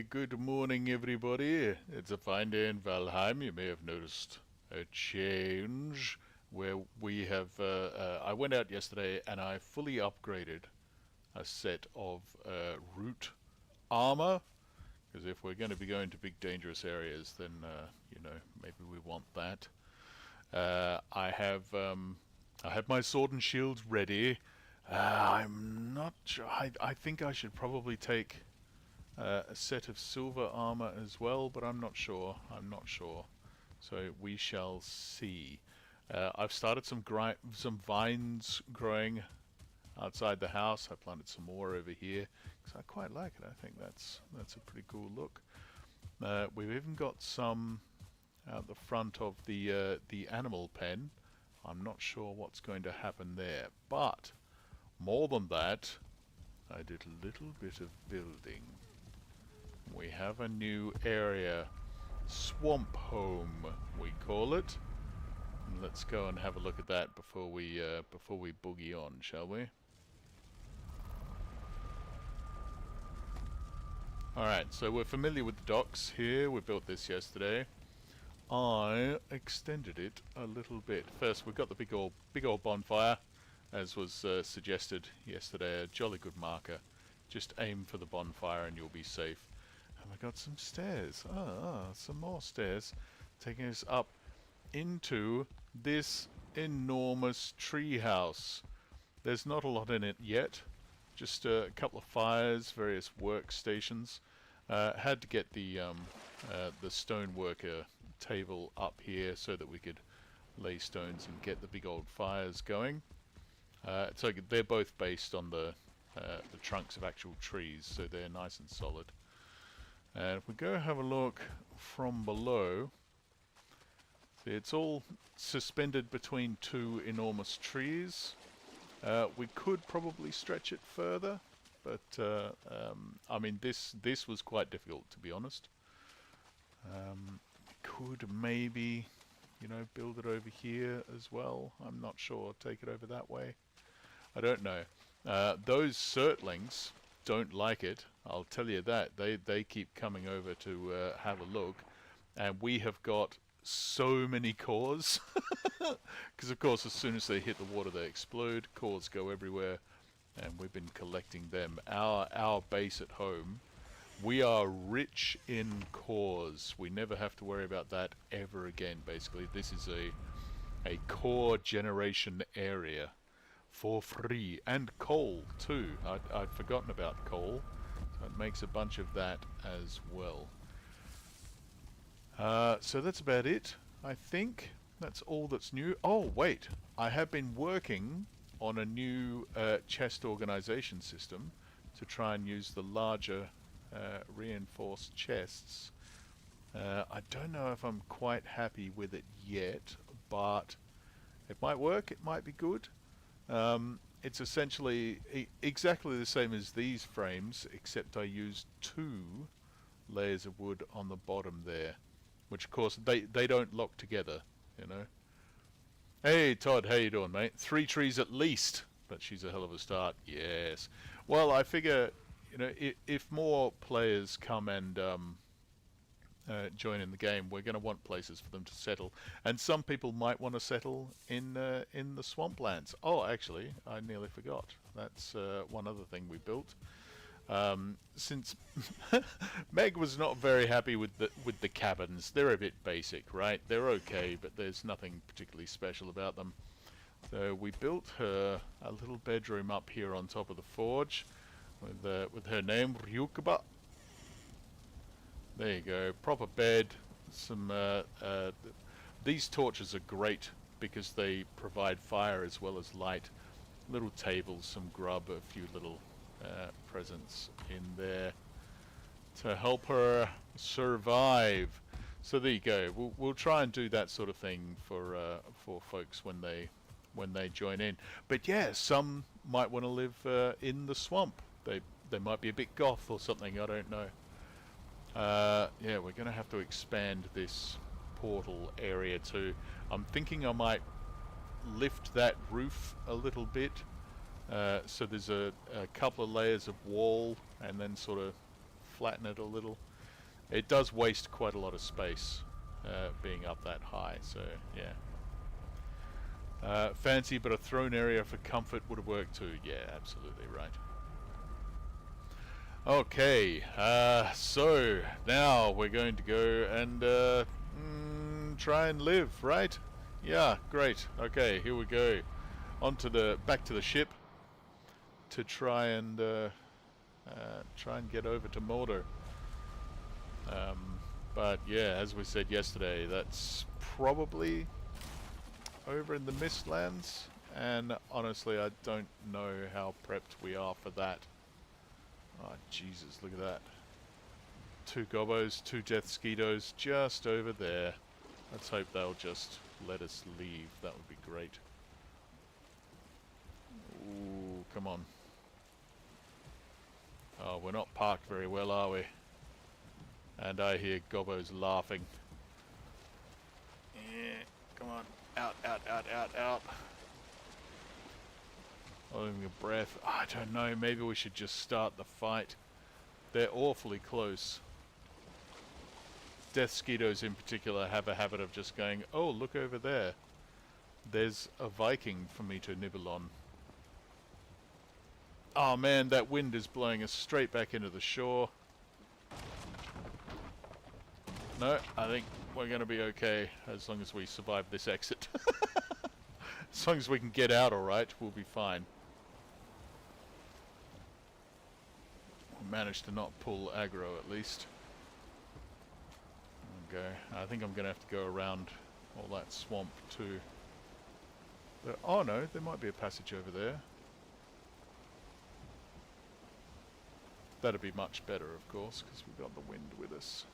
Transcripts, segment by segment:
good morning, everybody. It's a fine day in Valheim. You may have noticed a change where we have. I went out yesterday and I fully upgraded a set of root armor. Because if we're going to be going to big dangerous areas, then maybe we want that. I have my sword and shield ready. I'm not sure. I think I should probably take a set of silver armor as well, but I'm not sure. So we shall see. I've started some vines growing outside the house. I planted some more over here because I quite like it. I think that's a pretty cool look. We've even got some out the front of the animal pen. I'm not sure what's going to happen there, but more than that, I did a little bit of building. We have a new area, swamp home we call it. And let's go and have a look at that before we boogie on, shall we? Alright, so we're familiar with the docks here. We built this yesterday. I extended it a little bit. First, we've got the big old bonfire, as was suggested yesterday. A jolly good marker. Just aim for the bonfire and you'll be safe. And we got some stairs. Some more stairs, taking us up into this enormous tree house. There's not a lot in it yet. Just a couple of fires, various workstations. Had to get the stoneworker table up here so that we could lay stones and get the big old fires going. So they're both based on the trunks of actual trees, so they're nice and solid. And if we go have a look from below, see, it's all suspended between two enormous trees. We could probably stretch it further, but I mean, this was quite difficult, to be honest. Could maybe, build it over here as well. I'm not sure. Take it over that way. I don't know. Those Surtlings don't like it. I'll tell you that. They keep coming over to have a look, and we have got so many cores. Because of course, as soon as they hit the water, they explode. Cores go everywhere, and we've been collecting them. Our base at home, we are rich in cores. We never have to worry about that ever again. Basically, this is a core generation area for free, and coal too. I'd forgotten about coal, so it makes a bunch of that as well. So that's about it, I think. That's all that's new. Oh, wait. I have been working on a new chest organization system to try and use the larger reinforced chests. I don't know if I'm quite happy with it yet, but it might work. It might be good. It's essentially exactly the same as these frames, except I used 2 layers of wood on the bottom there, which of course they don't lock together, Hey Todd, how you doing, mate? 3 trees at least, but she's a hell of a start. Yes. Well, I figure, if more players come and join in the game, we're going to want places for them to settle, and some people might want to settle in the swamplands. Oh, actually, I nearly forgot. That's one other thing we built. Since Meg was not very happy with the cabins. They're a bit basic, right? They're okay, but there's nothing particularly special about them. So we built her a little bedroom up here on top of the forge with her name, Ryukaba. There you go, proper bed. Some these torches are great because they provide fire as well as light. Little tables, some grub, a few little presents in there to help her survive. So there you go. We'll try and do that sort of thing for folks when they join in. But yeah, some might want to live in the swamp. They might be a bit goth or something. I don't know. Yeah, we're going to have to expand this portal area too. I'm thinking I might lift that roof a little bit, so there's a couple of layers of wall, and then sort of flatten it a little. It does waste quite a lot of space being up that high, so yeah. Fancy, but a throne area for comfort would have worked too. Yeah, absolutely right. Okay, so now we're going to go and try and live, right? Yeah, great. Okay, here we go. Back to the ship to try and get over to Mordor. But yeah, as we said yesterday, that's probably over in the Mistlands, and honestly, I don't know how prepped we are for that. Oh, Jesus, look at that. 2 gobos, 2 death skeetos just over there. Let's hope they'll just let us leave. That would be great. Ooh, come on. Oh, we're not parked very well, are we? And I hear gobos laughing. Yeah, come on. Out, out, out, out, out. Holding a breath. I don't know, maybe we should just start the fight. They're awfully close. Death Skeetos in particular have a habit of just going, oh, look over there. There's a Viking for me to nibble on. Oh man, that wind is blowing us straight back into the shore. No, I think we're going to be okay as long as we survive this exit. As long as we can get out alright, we'll be fine. We managed to not pull aggro at least. Okay, I think I'm going to have to go around all that swamp too. Oh no, there might be a passage over there. That'd be much better, of course, because we've got the wind with us.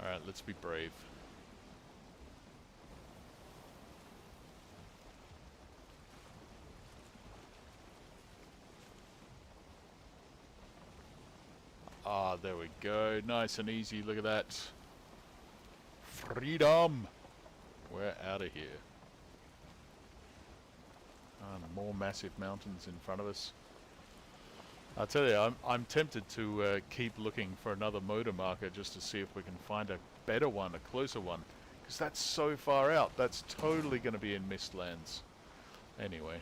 Alright, let's be brave. Ah, there we go. Nice and easy. Look at that. Freedom! We're out of here. More massive mountains in front of us. I'll tell you, I'm tempted to keep looking for another motor marker just to see if we can find a better one, a closer one. Because that's so far out. That's totally going to be in Mistlands. Anyway.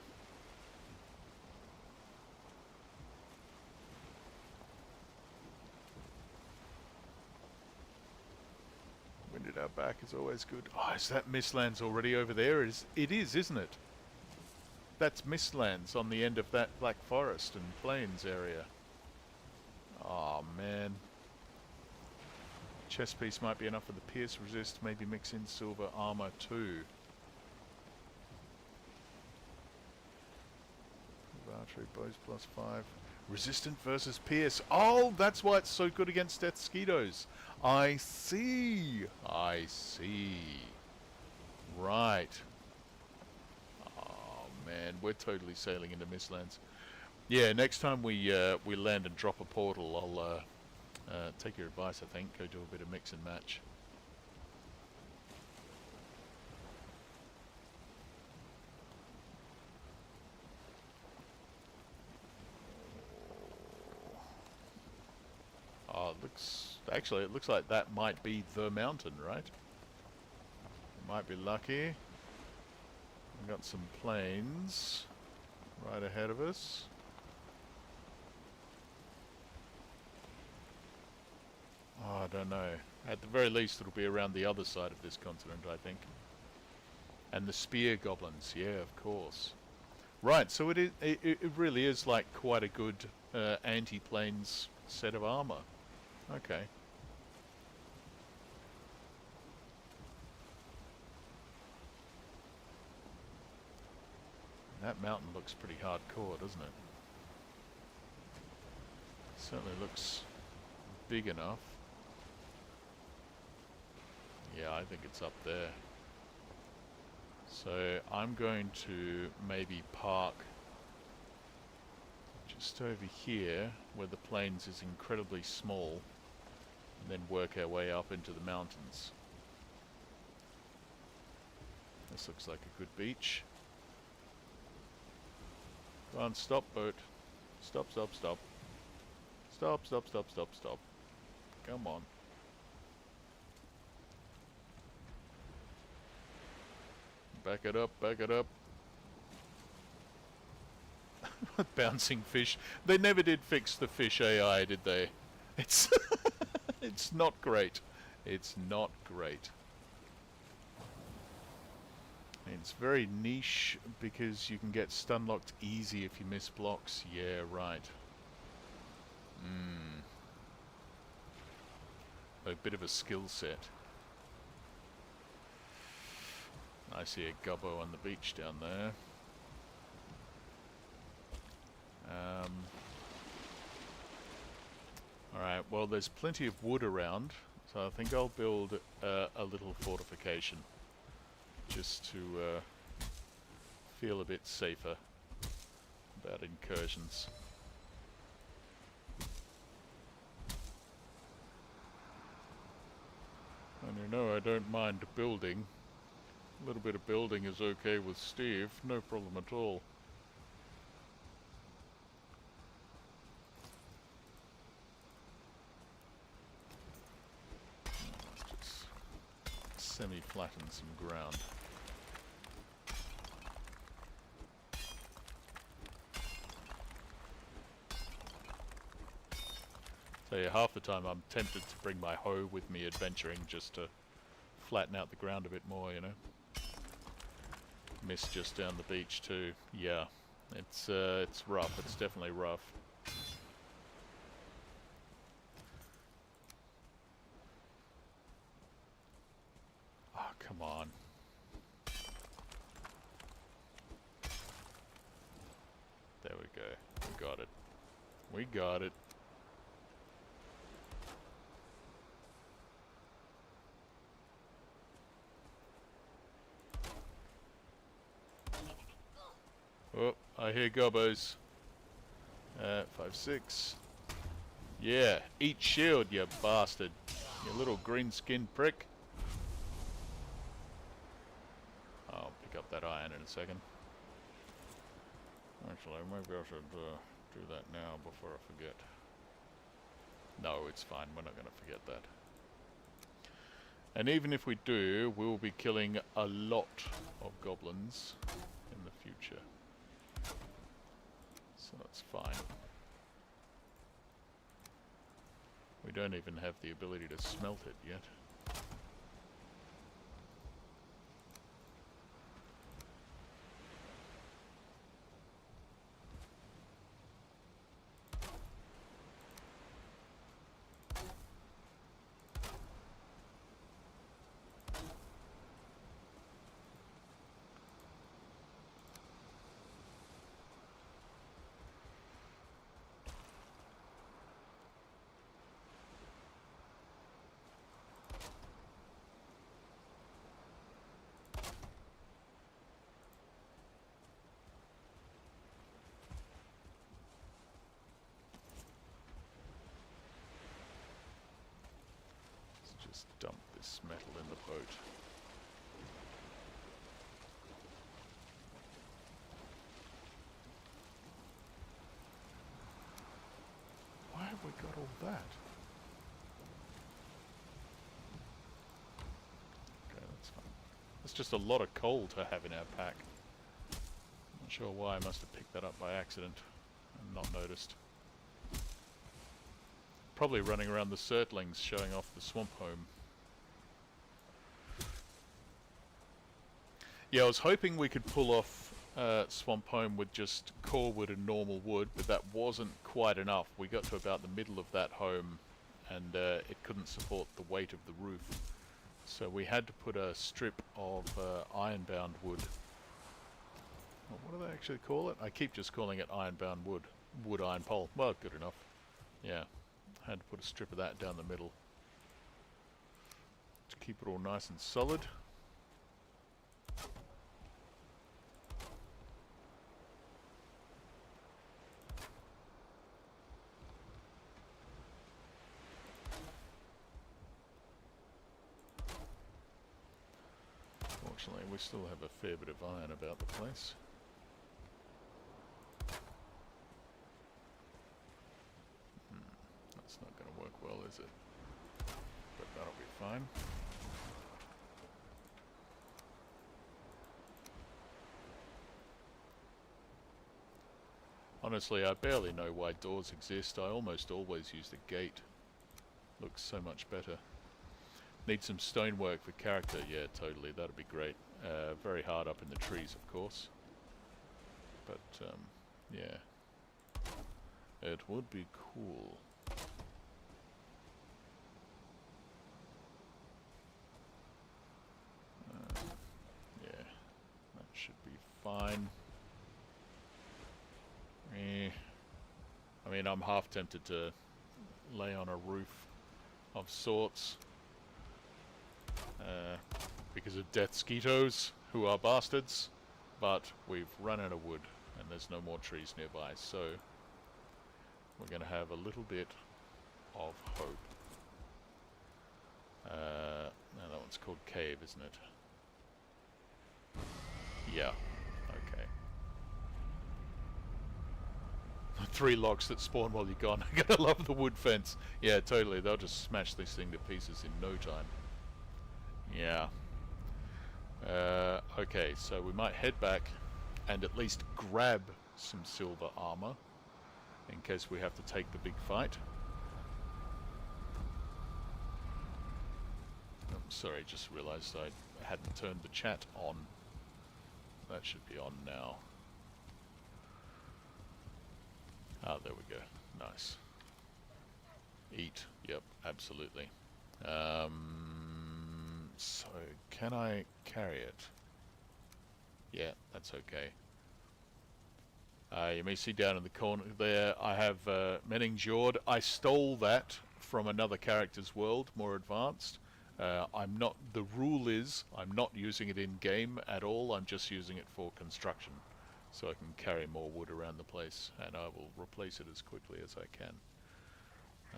Wind at our back is always good. Oh, is that Mistlands already over there? It is, isn't it? That's Mistlands on the end of that Black Forest and Plains area. Oh man. Chest piece might be enough for the pierce resist, maybe mix in silver armor too. Archery bows +5. Resistant versus pierce. Oh, that's why it's so good against Death Skeetos. I see. I see. Right. Man, we're totally sailing into Mistlands. Yeah, next time we land and drop a portal, I'll take your advice, I think. Go do a bit of mix and match. Oh, it looks like that might be the mountain, right? Might be lucky. We've got some plains right ahead of us. Oh, I don't know. At the very least, it'll be around the other side of this continent, I think. And the spear goblins, yeah, of course. Right, so it really is like quite a good anti-planes set of armor. Okay. That mountain looks pretty hardcore, doesn't it? Certainly looks big enough. Yeah, I think it's up there. So I'm going to maybe park just over here where the plains is incredibly small, and then work our way up into the mountains. This looks like a good beach. Go on, stop, boat. Stop, stop, stop. Stop, stop, stop, stop, stop. Come on. Back it up, back it up. Bouncing fish. They never did fix the fish AI, did they? It's it's not great. It's not great. It's very niche because you can get stun locked easy if you miss blocks. Yeah, right. A bit of a skill set. I see a gobbo on the beach down there. Alright, well there's plenty of wood around, so I think I'll build a little fortification just to feel a bit safer about incursions. And you know I don't mind building. A little bit of building is okay with Steve, no problem at all. Semi-flatten some ground. So yeah, half the time I'm tempted to bring my hoe with me adventuring just to flatten out the ground a bit more, you know. Mist just down the beach too. Yeah, it's rough. It's definitely rough. Oh, come on. There we go. We got it. We got it. Oh, I hear gobbos. 5, 6. Yeah, eat shield, you bastard. You little green-skinned prick. I'll pick up that iron in a second. Actually, maybe I should do that now before I forget. No, it's fine. We're not going to forget that. And even if we do, we'll be killing a lot of goblins in the future. So that's fine. We don't even have the ability to smelt it yet. Just dump this metal in the boat. Why have we got all that? Okay, that's fine. That's just a lot of coal to have in our pack. Not sure why. I must have picked that up by accident and not noticed. Probably running around the Surtlings showing off the swamp home. Yeah, I was hoping we could pull off swamp home with just core wood and normal wood, but that wasn't quite enough. We got to about the middle of that home and it couldn't support the weight of the roof. So we had to put a strip of ironbound wood. Well, what do they actually call it? I keep just calling it ironbound wood. Wood iron pole. Well, good enough. Yeah. Had to put a strip of that down the middle to keep it all nice and solid. Fortunately, we still have a fair bit of iron about the place. is it? But that'll be fine. Honestly, I barely know why doors exist. I almost always use the gate. Looks so much better. Need some stonework for character. Yeah, totally. That'd be great. Very hard up in the trees, of course. But, yeah. It would be cool. Yeah, that should be fine. I mean, I'm half tempted to lay on a roof of sorts. Because of death skeetos, who are bastards. But we've run out of wood, and there's no more trees nearby, so we're going to have a little bit of hope. Now that one's called cave, isn't it? Yeah, okay. 3 logs that spawn while you're gone. I'm gonna love the wood fence. Yeah, totally. They'll just smash this thing to pieces in no time. Yeah. Okay, so we might head back and at least grab some silver armor in case we have to take the big fight. I'm sorry, just realized I hadn't turned the chat on. That should be on now. Ah, there we go. Nice. Eat. Yep, absolutely. So, can I carry it? Yeah, that's okay. You may see down in the corner there, I have Menning Jord. I stole that from another character's world, more advanced. I'm not. The rule is I'm not using it in game at all. I'm just using it for construction, so I can carry more wood around the place, and I will replace it as quickly as I can.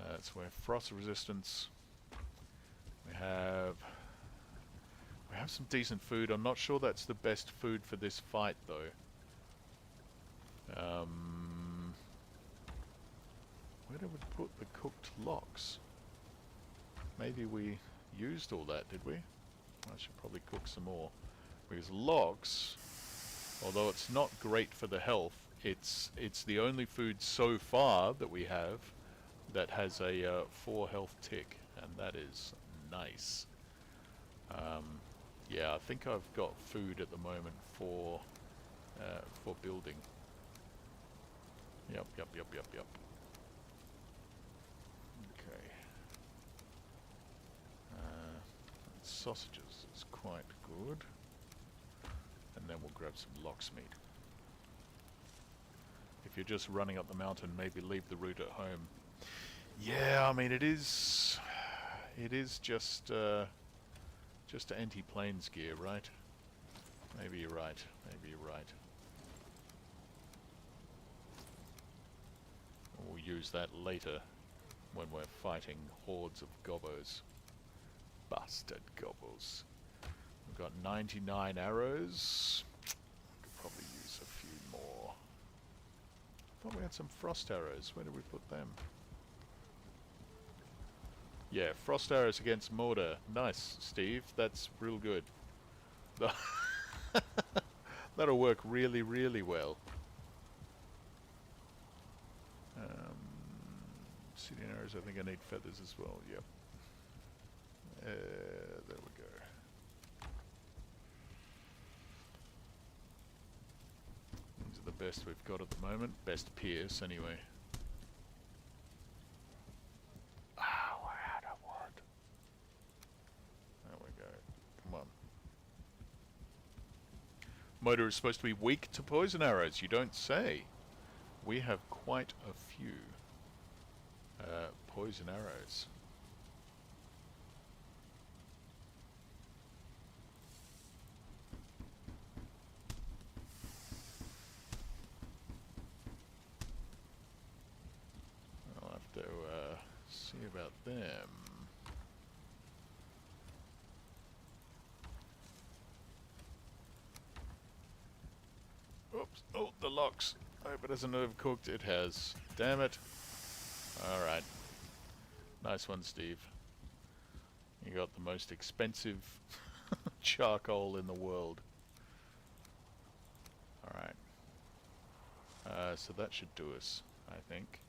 That's where frost resistance. We have some decent food. I'm not sure that's the best food for this fight, though. Where did we put the cooked lox? Maybe we used all that, did we? I should probably cook some more. Because lox, although it's not great for the health, it's the only food so far that we have that has a 4 health tick, and that is nice. Yeah, I think I've got food at the moment for building. Yep. Okay. Sausages is quite good. And then we'll grab some lox meat. If you're just running up the mountain, maybe leave the route at home. Yeah, I mean it is just anti-planes gear, right? Maybe you're right. Maybe you're right. We'll use that later when we're fighting hordes of gobbos. Bastard gobbos. We've got 99 arrows. Could probably use a few more. I thought we had some frost arrows. Where did we put them? Yeah, frost arrows against mortar. Nice, Steve. That's real good. That'll work really, really well. Obsidian arrows, I think I need feathers as well. Yep. There we go. These are the best we've got at the moment. Best pierce, anyway. Ah, we're out of wood. There we go. Come on. Motor is supposed to be weak to poison arrows. You don't say. We have quite a few poison arrows. I'll have to see about them. Oops. Oh, the lox. I hope it hasn't overcooked. It has. Damn it. Alright. Nice one, Steve. You got the most expensive charcoal in the world. Alright. So that should do us, I think.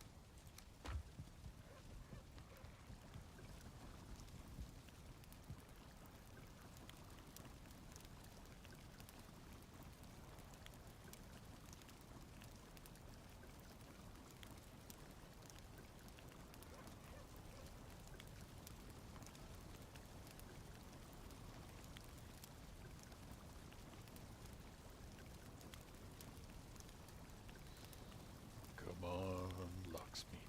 Come on, locksmith.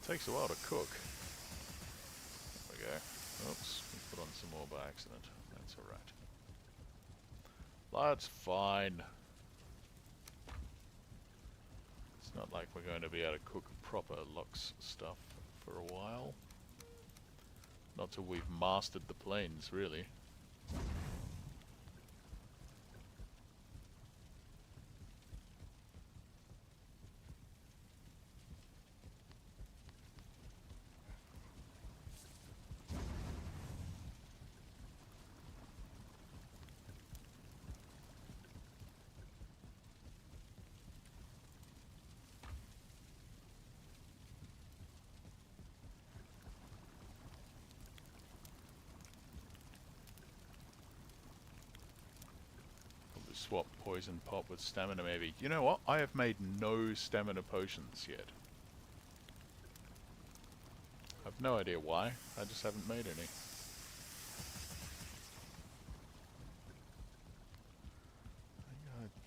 Takes a while to cook. There we go. Oops, we put on some more by accident. That's alright. That's fine. It's not like we're going to be able to cook proper Lux stuff for a while. Not till we've mastered the planes, really. Swap poison pop with stamina maybe. You know what? I have made no stamina potions yet. I've no idea why. I just haven't made any.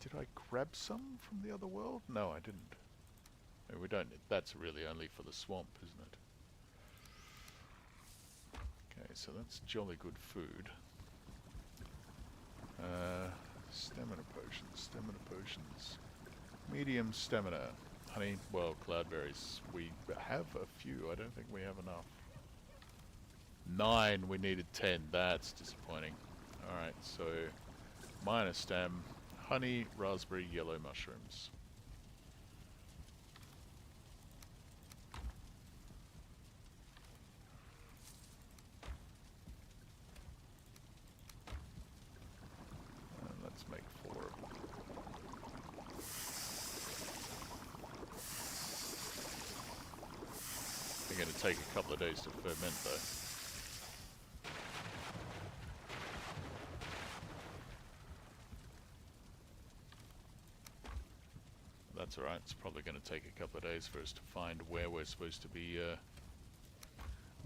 Did I grab some from the other world? No, I didn't. No, we don't. That's really only for the swamp, isn't it? Okay, so that's jolly good food. Stamina potions. Medium stamina. Honey, well, cloudberries. We have a few. I don't think we have enough. 9, we needed 10. That's disappointing. Alright, so minus stem, honey, raspberry, yellow mushrooms. Let's make 4 of them. They're going to take a couple of days to ferment though. That's alright, it's probably going to take a couple of days for us to find where we're supposed to be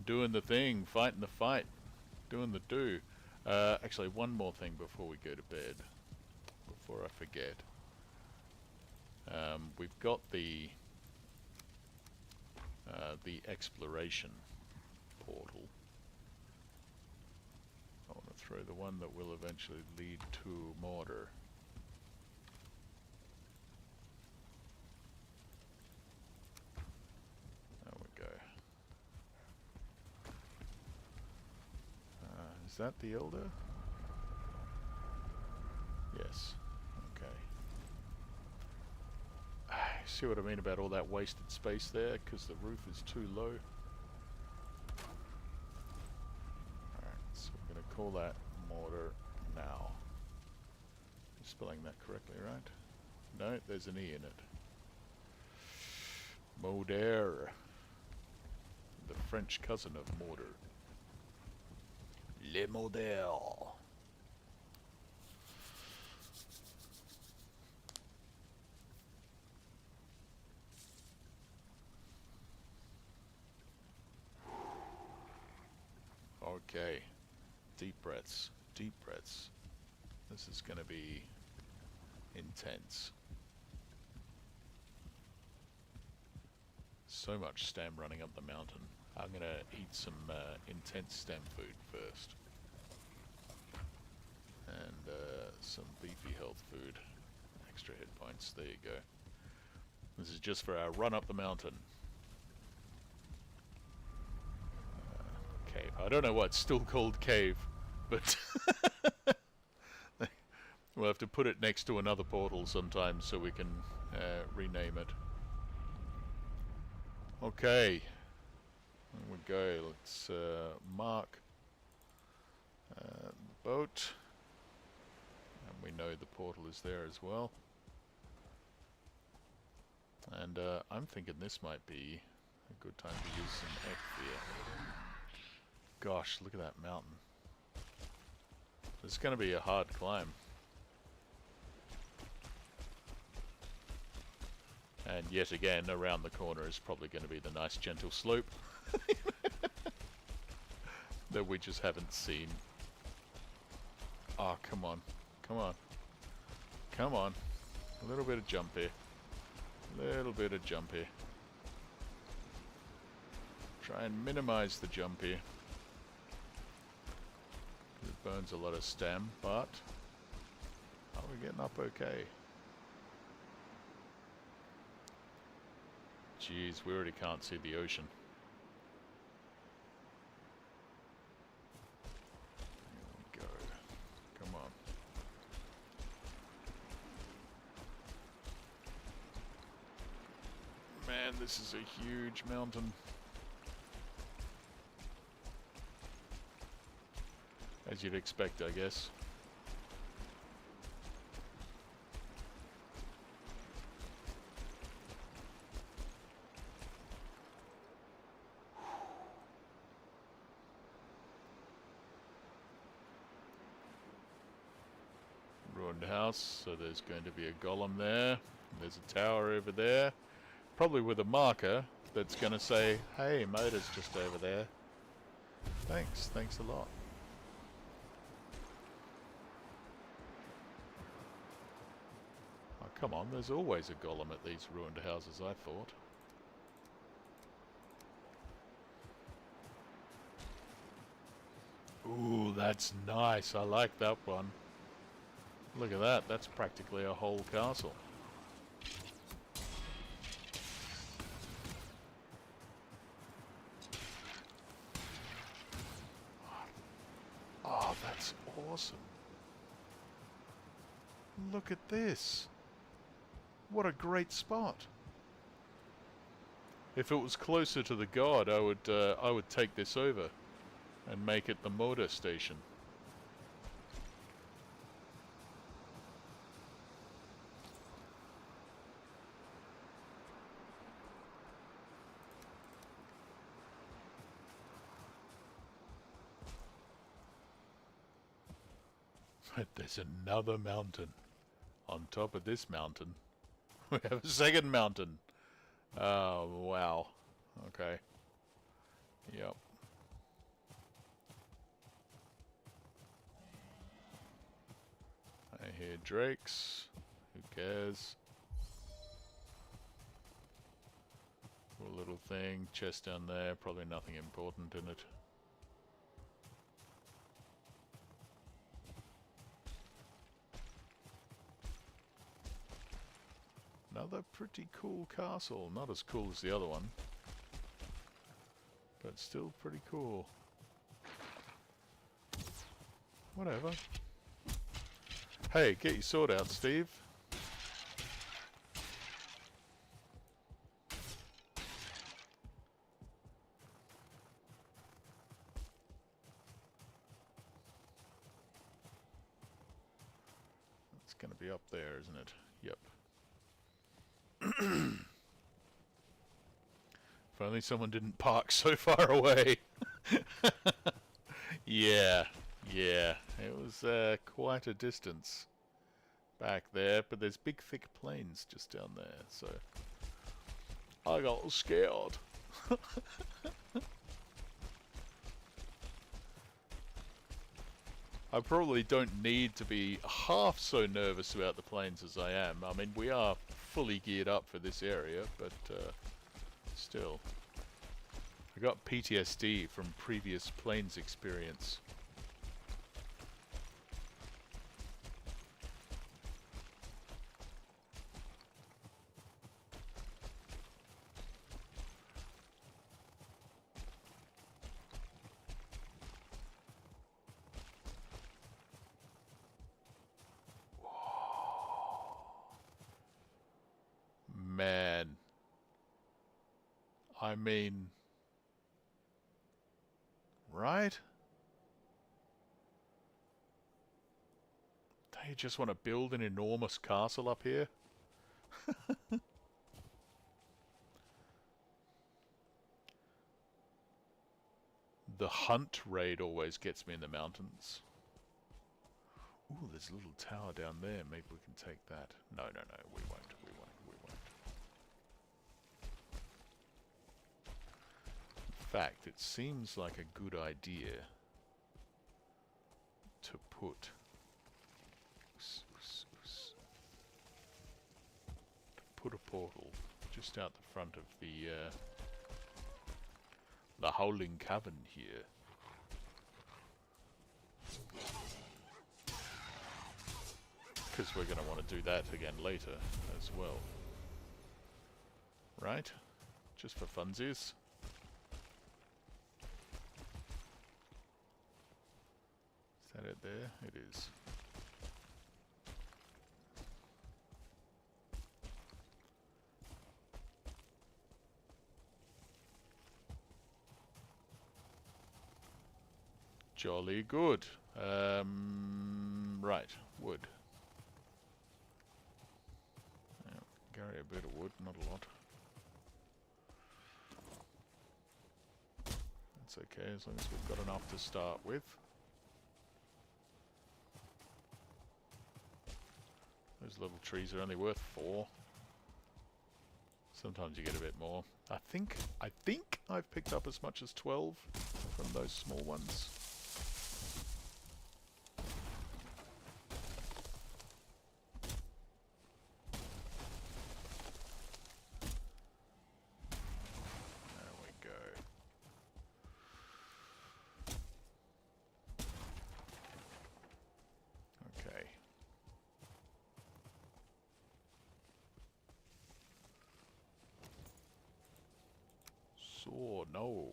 doing the thing, fighting the fight, doing the do. Actually, one more thing before we go to bed, before I forget. We've got the exploration portal. I want to throw the one that will eventually lead to mortar. There we go. Is that the Elder? Yes. Okay. See what I mean about all that wasted space there? Because the roof is too low. Alright, so we're going to call that mortar now. I'm spelling that correctly, right? No, there's an E in it. Moder. The French cousin of mortar. Le modèle. Okay. Deep breaths. Deep breaths. This is going to be intense. So much stem running up the mountain. I'm going to eat some intense stem food first. And some beefy health food. Extra hit points. There you go. This is just for our run up the mountain. I don't know why it's still called cave, but we'll have to put it next to another portal sometime so we can rename it. Okay, there we go. Let's mark the boat, and we know the portal is there as well. And I'm thinking this might be a good time to use some Ekvir. Gosh, look at that mountain. It's going to be a hard climb. And yet again, around the corner is probably going to be the nice gentle slope that we just haven't seen. Oh, come on. Come on. Come on. A little bit of jump here. Little bit of jump here. Try and minimize the jump here. It burns a lot of stam, but are we getting up okay? Jeez, we already can't see the ocean. Here we go. Come on. Man, this is a huge mountain. As you'd expect, I guess. Ruined house, so there's going to be a golem there. There's a tower over there. Probably with a marker that's going to say, hey, motor's just over there. Thanks a lot. Oh, come on, there's always a golem at these ruined houses, I thought. Ooh, that's nice. I like that one. Look at that. That's practically a whole castle. Oh, that's awesome. Look at this. What a great spot. If it was closer to the god, I would take this over and make it the motor station. There's another mountain. On top of this mountain, we have a second mountain. Oh, wow. Okay. Yep. I hear drakes. Who cares? Cool little thing. Chest down there. Probably nothing important in it. Another pretty cool castle. Not as cool as the other one, but still pretty cool. Whatever. Hey, get your sword out, Steve. It's going to be up there, isn't it? Yep. If only someone didn't park so far away. Yeah, it was quite a distance back there, but there's big thick plains just down there, so I got scared. I probably don't need to be half so nervous about the plains as I am. I mean, we are fully geared up for this area, but still. I got PTSD from previous plains experience. I mean... Right? They just want to build an enormous castle up here? The hunt raid always gets me in the mountains. Ooh, there's a little tower down there. Maybe we can take that. No, no, no. We won't. We won't. We won't. In fact, it seems like a good idea to put... put a portal just out the front of the Howling Cavern here. Because we're going to want to do that again later as well. Right? Just for funsies. Is that it there? It is. Jolly good. Right, wood. Yeah, carry a bit of wood, not a lot. That's okay, as long as we've got enough to start with. Those little trees are only worth 4. Sometimes you get a bit more. I think I've picked up as much as 12 from those small ones. Oh no.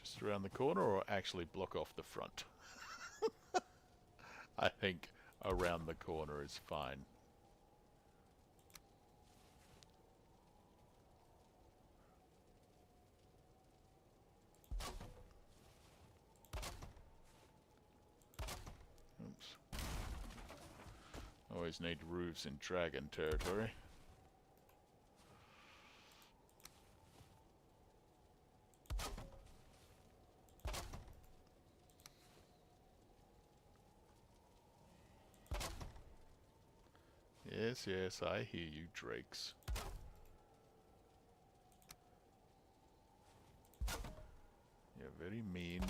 Just around the corner or actually block off the front? I think around the corner is fine. Oops. Always need roofs in dragon territory. Yes, yes, I hear you, drakes. You're very mean.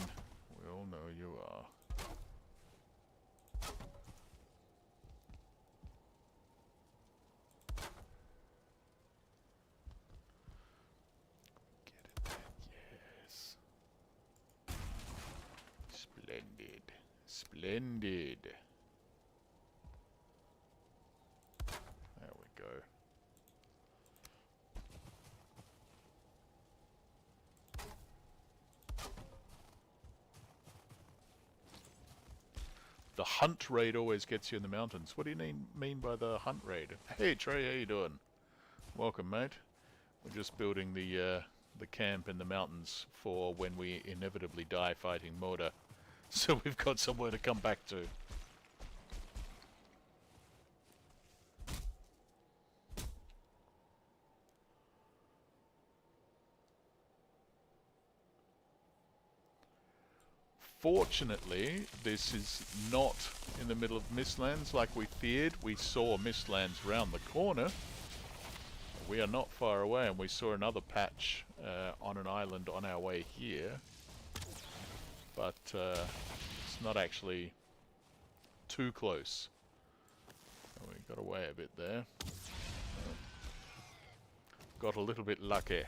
We all know you are. Get it there, yes. Splendid. Splendid. There we go. The hunt raid always gets you in the mountains. What do you mean by the hunt raid? Hey Trey, how you doing? Welcome, mate. We're just building the camp in the mountains for when we inevitably die fighting Morda. So we've got somewhere to come back to. Fortunately, this is not in the middle of Mistlands like we feared. We saw Mistlands round the corner. We are not far away, and we saw another patch on an island on our way here. But it's not actually too close. We got away a bit there. Got a little bit lucky.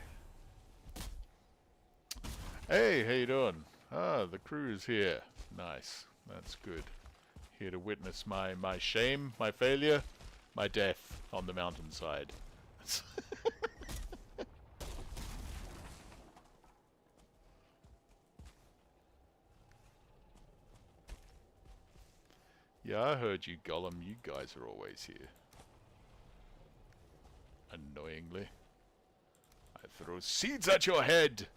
Hey, how you doing? Ah, the crew is here. Nice. That's good. Here to witness my shame, my failure, my death on the mountainside. Yeah, I heard you, Gollum. You guys are always here. Annoyingly. I throw seeds at your head!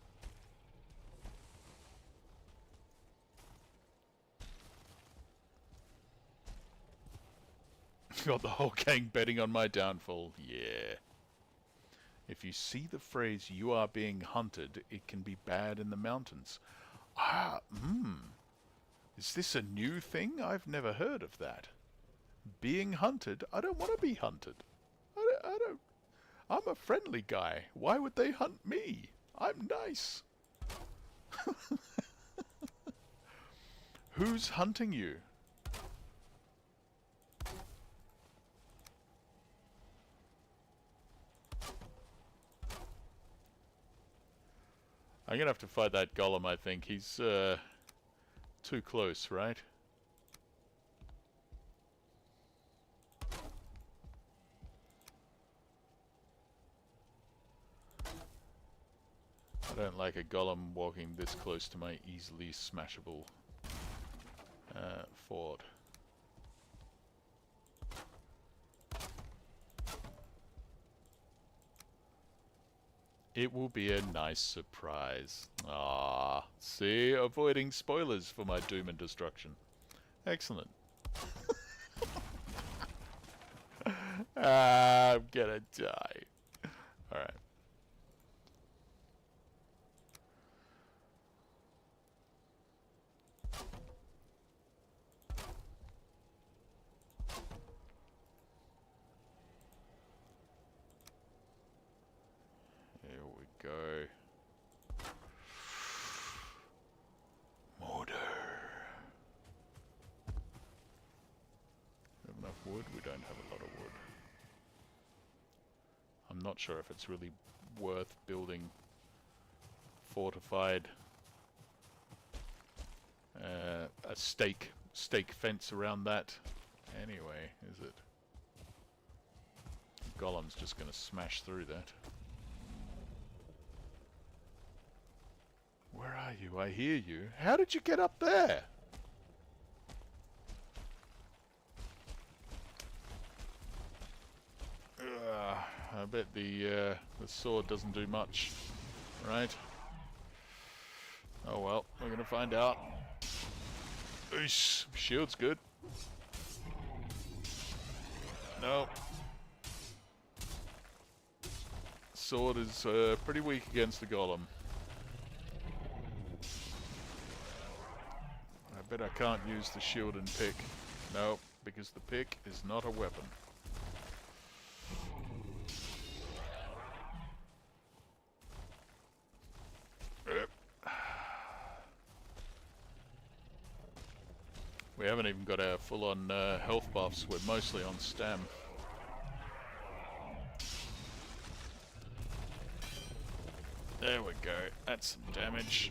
Got the whole gang betting on my downfall. Yeah. If you see the phrase, "you are being hunted," it can be bad in the mountains. Is this a new thing? I've never heard of that. Being hunted? I don't want to be hunted. I don't... I'm a friendly guy. Why would they hunt me? I'm nice. Who's hunting you? I'm gonna have to fight that golem, I think. He's, too close, right? I don't like a golem walking this close to my easily smashable fort. It will be a nice surprise. Ah, see? Avoiding spoilers for my doom and destruction. Excellent. I'm gonna die. Alright. Here we go. Mortar. Have enough wood? We don't have a lot of wood. I'm not sure if it's really worth building fortified a stake fence around that. Anyway, is it? Golem's just gonna smash through that. Where are you? I hear you. How did you get up there? I bet the sword doesn't do much, right? Oh well, we're gonna find out. Oosh, shield's good. No. Sword is pretty weak against the golem. I bet I can't use the shield and pick. No, because the pick is not a weapon. We haven't even got our full-on health buffs. We're mostly on stam. There we go. That's some damage.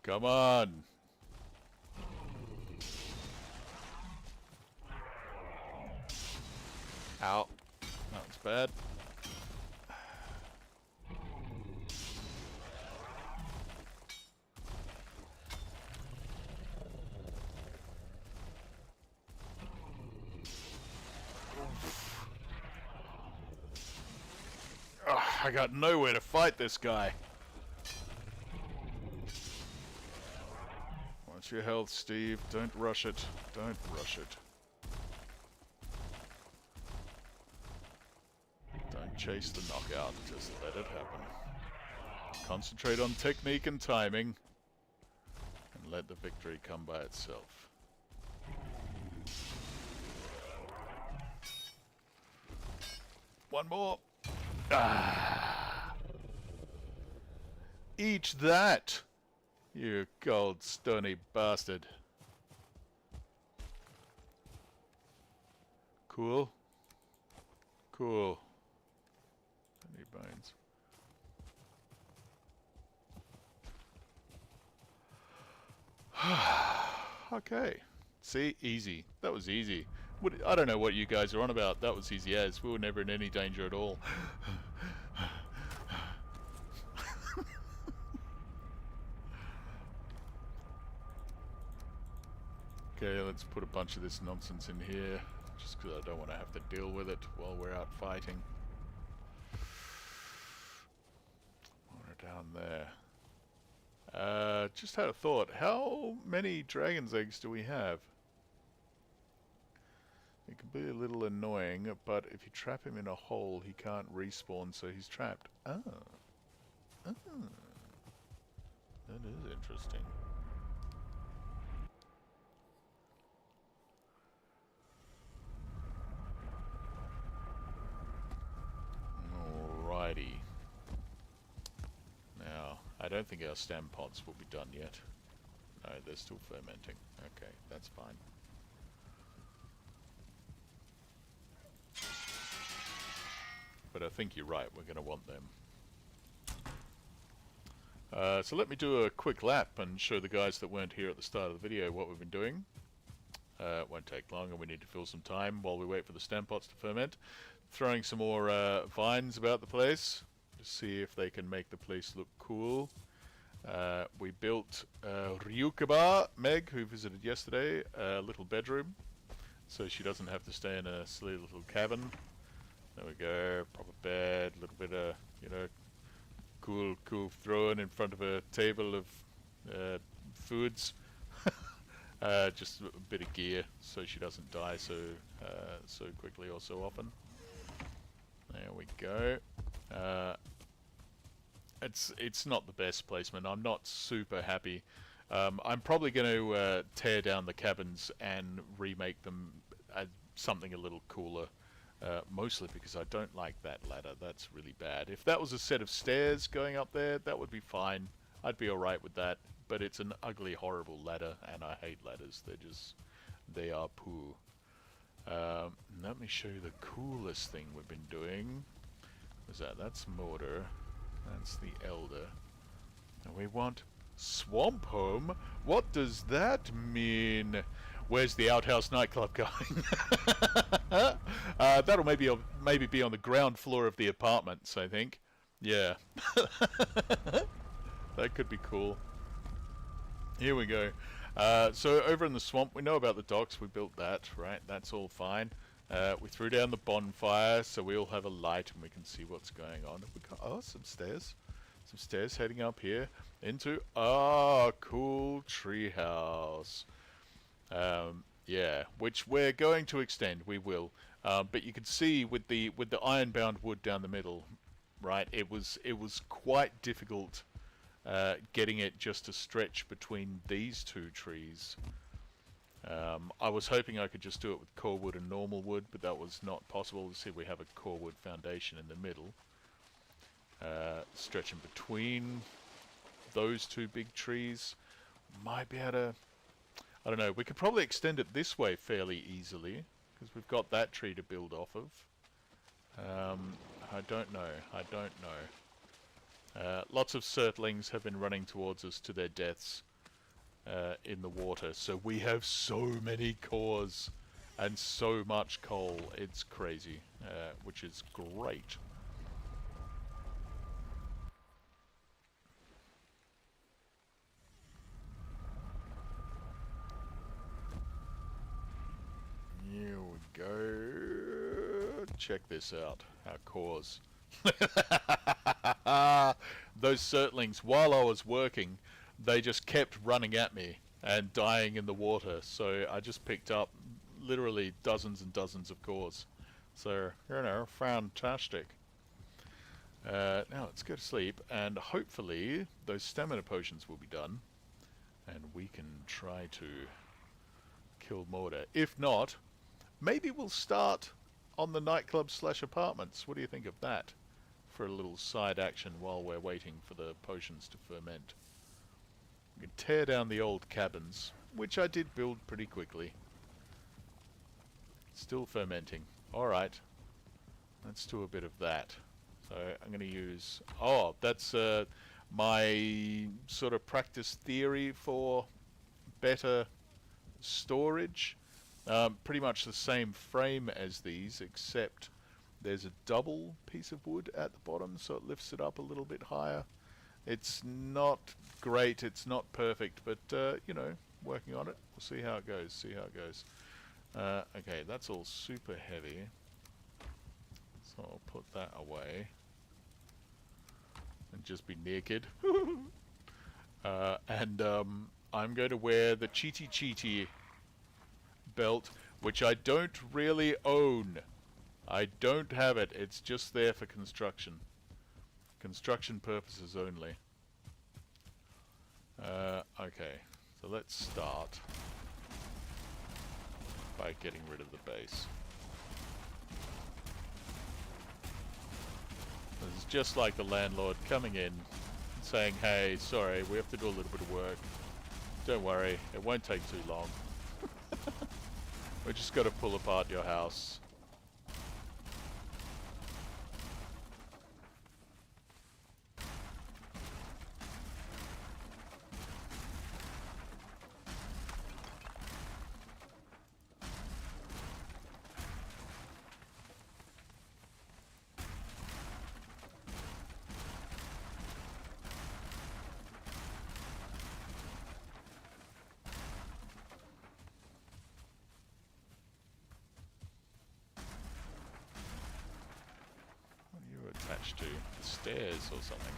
Come on. Ow. That was bad. I got nowhere to fight this guy. Watch your health, Steve. Don't rush it. Don't rush it. Don't chase the knockout. Just let it happen. Concentrate on technique and timing. And let the victory come by itself. One more. Ah. Eat that, you cold, stony bastard. Cool. Cool. Any bones? Okay. See? Easy. That was easy. I don't know what you guys are on about. That was easy as. We were never in any danger at all. Okay, let's put a bunch of this nonsense in here, just because I don't want to have to deal with it while we're out fighting. We're down there. Just had a thought. How many dragon's eggs do we have? It can be a little annoying, but if you trap him in a hole, he can't respawn, so he's trapped. Ah. Ah. That is interesting. Alrighty. Now, I don't think our stem pots will be done yet. No, they're still fermenting. Okay, that's fine. But I think you're right, we're going to want them. So let me do a quick lap and show the guys that weren't here at the start of the video what we've been doing. It won't take long, and we need to fill some time while we wait for the stem pots to ferment. Throwing some more vines about the place to see if they can make the place look cool. We built Ryukaba, Meg, who visited yesterday, a little bedroom, so she doesn't have to stay in a silly little cabin. There we go, proper bed, a little bit of, you know, cool throne in front of a table of foods. Just a bit of gear so she doesn't die so quickly or so often. There we go. It's not the best placement. I'm not super happy. I'm probably going to tear down the cabins and remake them something a little cooler. Mostly because I don't like that ladder. That's really bad. If that was a set of stairs going up there, that would be fine. I'd be alright with that. But it's an ugly, horrible ladder, and I hate ladders. They are poo. Let me show you the coolest thing we've been doing. What's that? That's Mortar. That's the Elder. And we want Swamp Home? What does that mean? Where's the outhouse nightclub going? That'll maybe be on the ground floor of the apartments, I think. Yeah. That could be cool. Here we go. So over in the swamp, we know about the docks. We built that, right? That's all fine. We threw down the bonfire, so we all have a light and we can see what's going on. We got, some stairs. Some stairs heading up here into cool treehouse. Yeah, which we're going to extend. We will, but you can see with the ironbound wood down the middle, right? It was quite difficult getting it just to stretch between these two trees. I was hoping I could just do it with core wood and normal wood, but that was not possible. You see, we have a core wood foundation in the middle, stretching between those two big trees. Might be able to. I don't know, we could probably extend it this way fairly easily, because we've got that tree to build off of. I don't know. Lots of surtlings have been running towards us to their deaths in the water, so we have so many cores and so much coal, it's crazy, which is great. Here we go. Check this out. Our cores. Those surtlings, while I was working, they just kept running at me and dying in the water. So I just picked up literally dozens and dozens of cores. So, you know, fantastic. Now let's go to sleep, and hopefully those stamina potions will be done, and we can try to kill Mortar. If not, maybe we'll start on the nightclub / apartments. What do you think of that? For a little side action while we're waiting for the potions to ferment. We can tear down the old cabins, which I did build pretty quickly. Still fermenting. Alright. Let's do a bit of that. So I'm going to use... Oh, that's my sort of practice theory for better storage. Pretty much the same frame as these, except there's a double piece of wood at the bottom, so it lifts it up a little bit higher. It's not great, it's not perfect, but you know, working on it. We'll see how it goes. Okay, that's all super heavy. So I'll put that away. And just be naked. I'm going to wear the Cheaty Cheaty belt, which I don't really own. I don't have it. It's just there for construction. Construction purposes only. Okay, so let's start by getting rid of the base. This is just like the landlord coming in and saying, hey, sorry, we have to do a little bit of work. Don't worry, it won't take too long. We just got to pull apart your house. Attached to the stairs or something.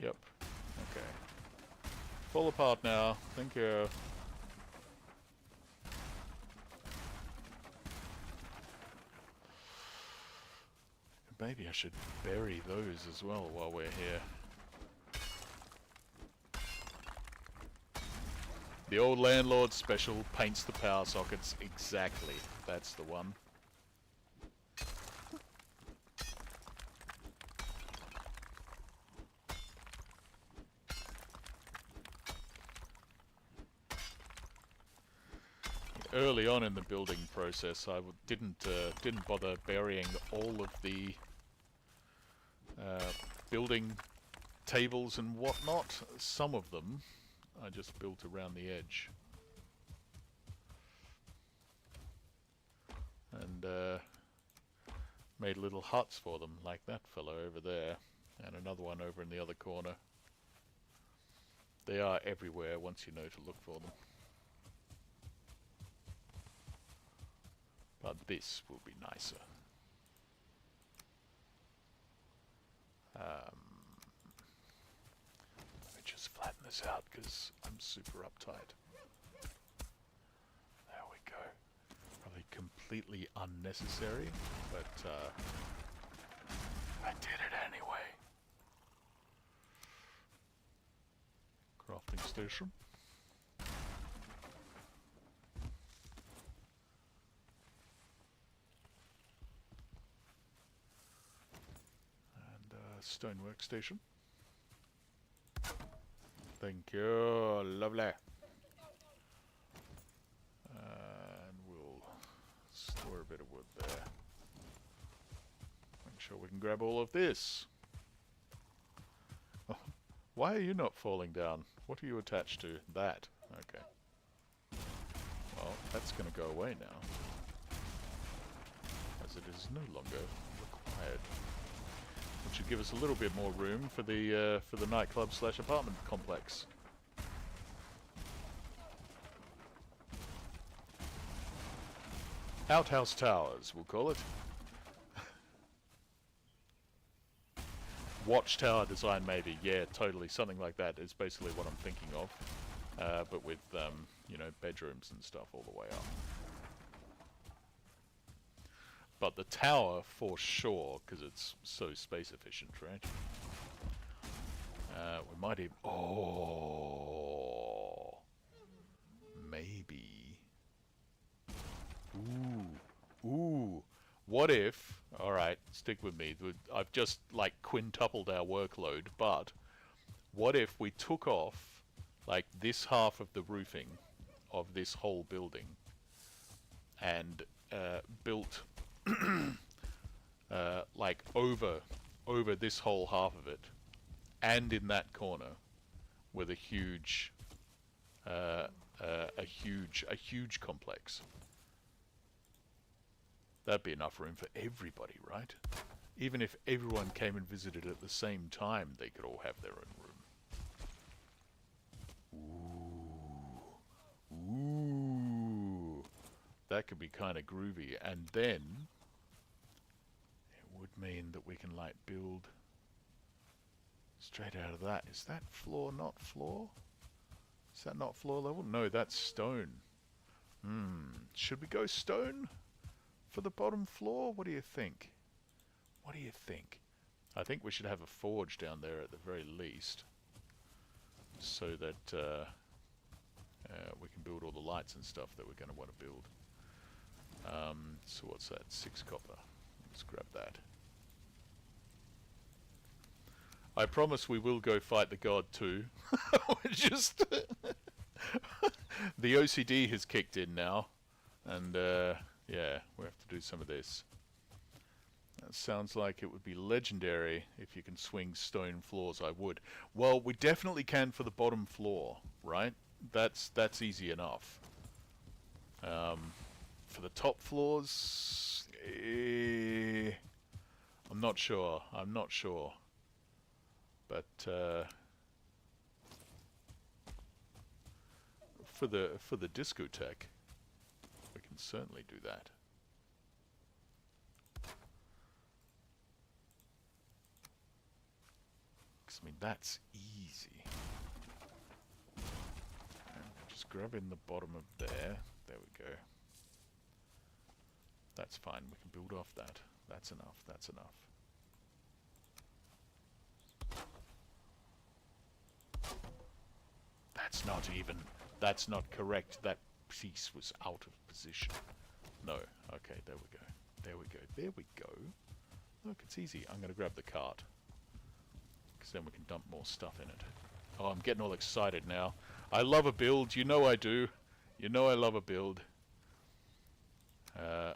Yep. Okay. Fall apart now. Thank you. Maybe I should bury those as well while we're here. The old landlord special paints the power sockets. Exactly. That's the one. Early on in the building process, I didn't bother burying all of the building tables and whatnot. Some of them I just built around the edge, and made little huts for them, like that fellow over there, and another one over in the other corner. They are everywhere once you know to look for them. But this will be nicer. Let me just flatten this out because I'm super uptight. There we go. Probably completely unnecessary, but I did it anyway. Crafting station. Stone workstation. Thank you, lovely. And we'll store a bit of wood there. Make sure we can grab all of this. Why are you not falling down? What are you attached to? That. Okay. Well, that's going to go away now, as it is no longer required. Which should give us a little bit more room for the nightclub / apartment complex. Outhouse Towers, we'll call it. Watchtower design, maybe. Yeah, totally. Something like that is basically what I'm thinking of. But with, you know, bedrooms and stuff all the way up. But the tower, for sure, because it's so space efficient, right? We might even... Oh! Maybe. Ooh. What if... Alright, stick with me. I've just, like, quintupled our workload, but... What if we took off, like, this half of the roofing of this whole building and built... like over this whole half of it, and in that corner, with a huge complex. That'd be enough room for everybody, right? Even if everyone came and visited at the same time, they could all have their own room. Ooh. That could be kind of groovy. And then it would mean that we can like build straight out of that. Is that floor not floor? Is that not floor level? No, that's stone. Should we go stone for the bottom floor? What do you think? What do you think? I think we should have a forge down there at the very least, so that we can build all the lights and stuff that we're going to want to build. So what's that? 6 copper. Let's grab that. I promise we will go fight the god too. Just the OCD has kicked in now, and yeah, we have to do some of this. That sounds like it would be legendary if you can swing stone floors. I would. Well, we definitely can for the bottom floor, right? That's easy enough. For the top floors, I'm not sure. I'm not sure. But for the discotheque, we can certainly do that. I mean, that's easy. And just grab in the bottom of there. There we go. That's fine. We can build off that. That's enough. That's enough. That's not even... That's not correct. That piece was out of position. No. Okay, there we go. There we go. There we go. Look, it's easy. I'm going to grab the cart, because then we can dump more stuff in it. Oh, I'm getting all excited now. I love a build. You know I do. You know I love a build. Okay.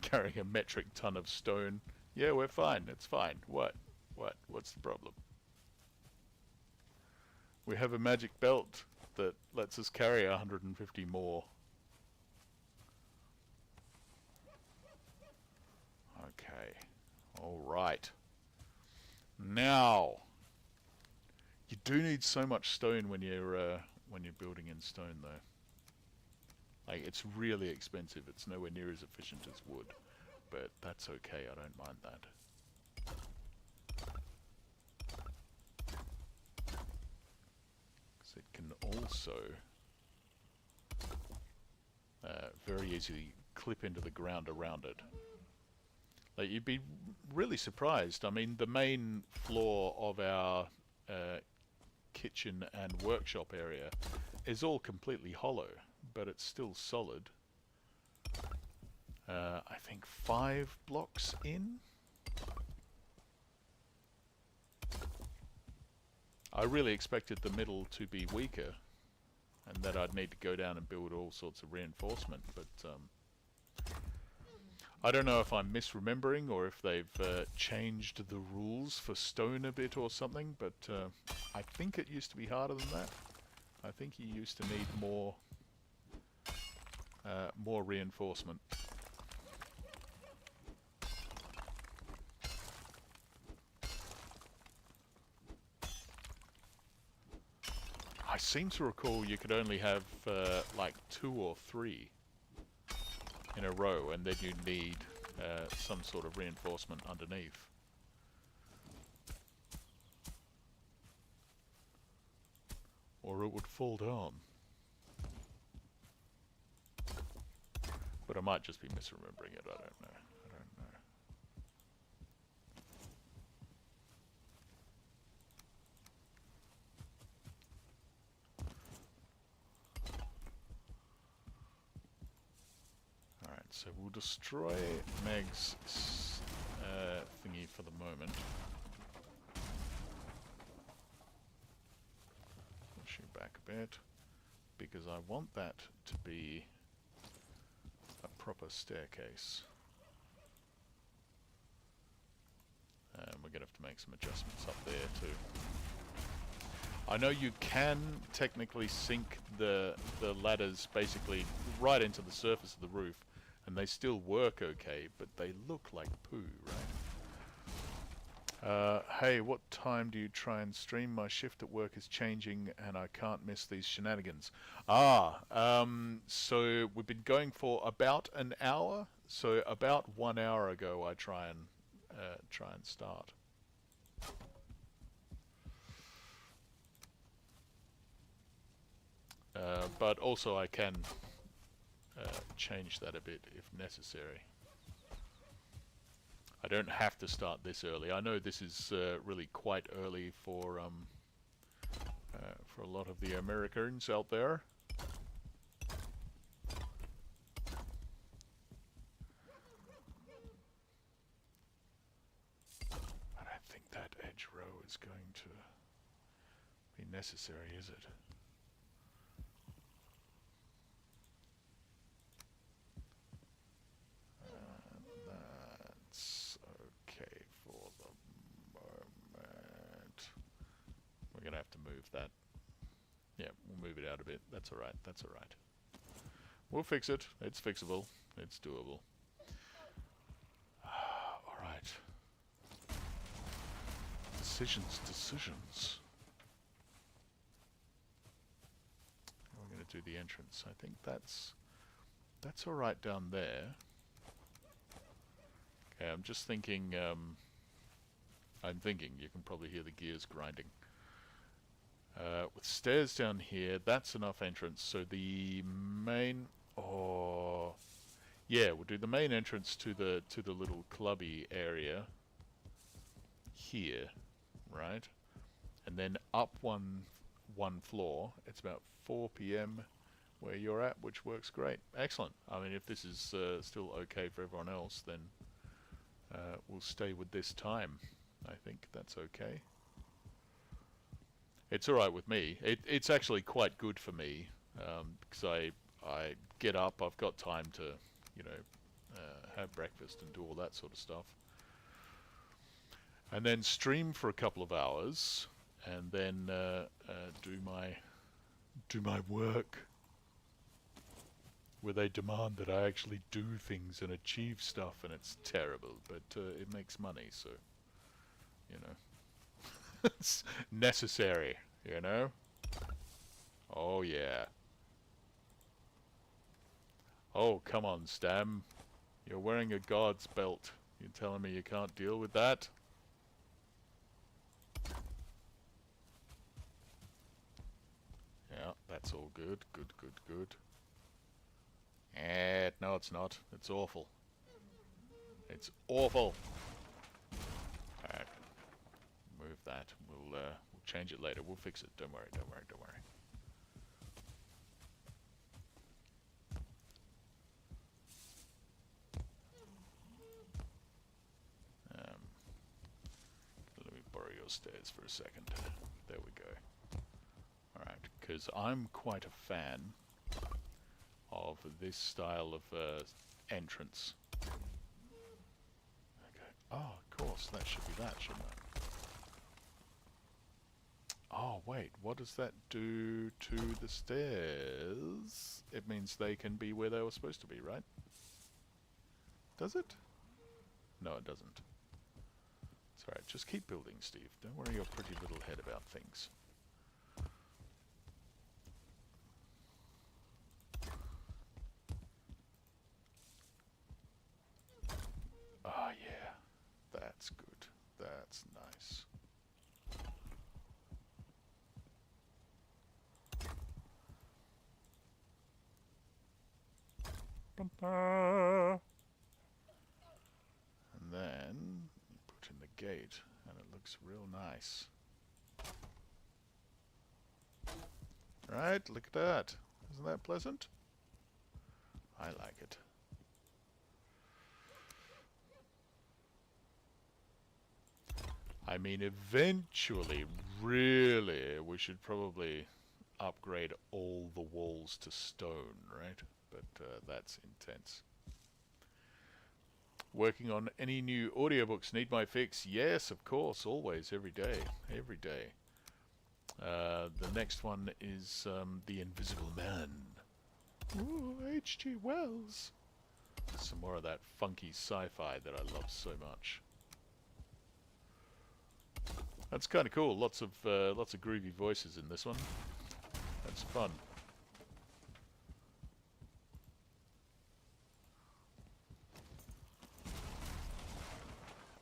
Carrying a metric ton of stone. Yeah, we're fine. It's fine. What? What? What's the problem? We have a magic belt that lets us carry 150 more. Okay. All right. Now, you do need so much stone when you're building in stone, though. Like, it's really expensive. It's nowhere near as efficient as wood, but that's okay. I don't mind that. Because it can also very easily clip into the ground around it. Like, you'd be really surprised. I mean, the main floor of our kitchen and workshop area is all completely hollow, but it's still solid. I think 5 blocks in. I really expected the middle to be weaker, and that I'd need to go down and build all sorts of reinforcement, but I don't know if I'm misremembering or if they've changed the rules for stone a bit or something, but I think it used to be harder than that. I think you used to need more reinforcement. I seem to recall you could only have like 2 or 3 in a row, and then you need some sort of reinforcement underneath. Or it would fall down. But I might just be misremembering it, I don't know. I don't know. Alright, so we'll destroy Meg's thingy for the moment. Push you back a bit, because I want that to be a proper staircase. And we're going to have to make some adjustments up there too. I know you can technically sink the ladders basically right into the surface of the roof, and they still work okay, but they look like poo, right? Hey, what time do you try and stream? My shift at work is changing and I can't miss these shenanigans. So we've been going for about an hour. So about 1 hour ago, I try and start. But also I can change that a bit if necessary. I don't have to start this early. I know this is really quite early for a lot of the Americans out there. I don't think that edge row is going to be necessary, is it? That's okay for the moment. We're going to have to move that. Yeah, we'll move it out a bit. That's alright, that's alright. We'll fix it. It's fixable. It's doable. Alright. Decisions. We're going to do the entrance. I think that's alright down there. Okay, I'm just thinking, I'm thinking, you can probably hear the gears grinding. With stairs down here, that's enough entrance. So the main, yeah, we'll do the main entrance to the little clubby area here, right? And then up one floor. It's about 4 p.m. where you're at, which works great. Excellent. I mean, if this is still okay for everyone else, then we'll stay with this time. I think that's okay. It's all right with me. It's actually quite good for me because I get up. I've got time to, you know, have breakfast and do all that sort of stuff, and then stream for a couple of hours, and then do my work, where they demand that I actually do things and achieve stuff, and it's terrible, but it makes money, so you know. It's necessary, you know? Oh, yeah. Oh, come on, Stam. You're wearing a god's belt. You're telling me you can't deal with that? Yeah, that's all good. Good. No, it's not. It's awful. It's awful. Alright. Move that. We'll change it later. We'll fix it. Don't worry. Let me borrow your stairs for a second. There we go. Alright, because I'm quite a fan of this style of entrance. Okay. Oh, of course, that should be that, shouldn't it? Oh, wait, what does that do to the stairs? It means they can be where they were supposed to be, right? Does it? No, it doesn't. It's alright, just keep building, Steve. Don't worry your pretty little head about things. Oh, yeah. That's good. That's nice. And then you put in the gate, and it looks real nice. Right, look at that. Isn't that pleasant? I like it. I mean, eventually, really, we should probably upgrade all the walls to stone, right? But that's intense. Working on any new audiobooks need my fix? Yes, of course, always, every day. The next one is The Invisible Man. Ooh, H.G. Wells. Some more of that funky sci-fi that I love so much. That's kind of cool. Lots of groovy voices in this one. That's fun.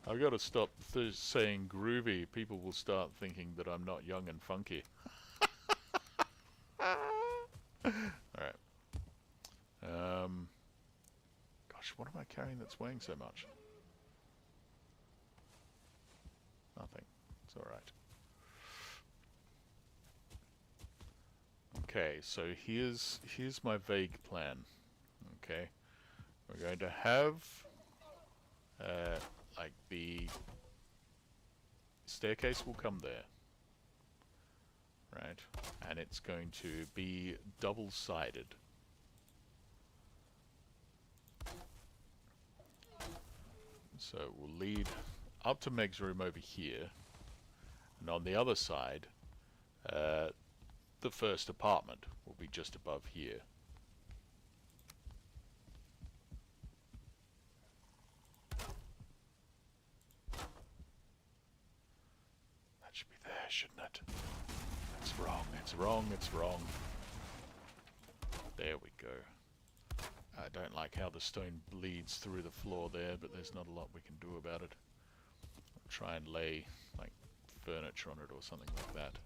I've got to stop saying groovy. People will start thinking that I'm not young and funky. Alright. Gosh, what am I carrying that's weighing so much? Nothing. It's alright. Okay, so here's my vague plan. Okay. We're going to have like the staircase will come there. Right? And it's going to be double-sided. So we'll lead up to Meg's room over here, and on the other side, the first apartment will be just above here. That should be there, shouldn't it? It's wrong, it's wrong, it's wrong. There we go. I don't like how the stone bleeds through the floor there, but there's not a lot we can do about it. I'll try and lay, like, furniture on it or something like that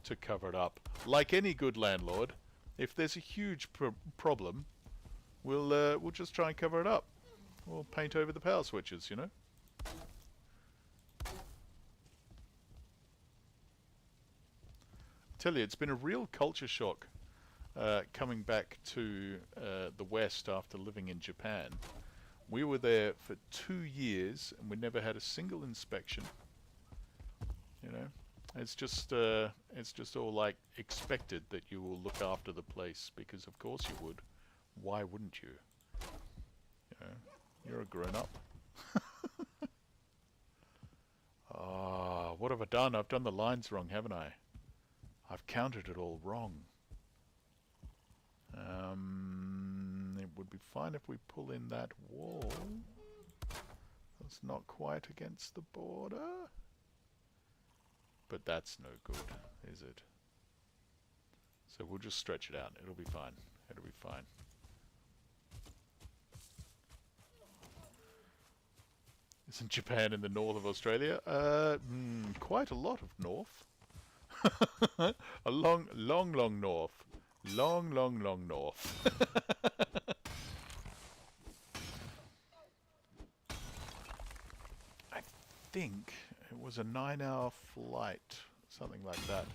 to cover it up. Like any good landlord, if there's a huge problem, we'll just try and cover it up. We'll paint over the power switches, you know? I tell you, it's been a real culture shock coming back to the West after living in Japan. We were there for 2 years and we never had a single inspection. You know, it's just all like expected that you will look after the place because of course you would. Why wouldn't you? You know, you're a grown-up. Ah, what have I done? I've done the lines wrong, haven't I? I've counted it all wrong. It would be fine if we pull in that wall. It's not quite against the border. But that's no good, is it? So we'll just stretch it out. It'll be fine. It'll be fine. Isn't Japan in the north of Australia? Quite a lot of north. A long north. Long north. I think it was a 9-hour flight, something like that.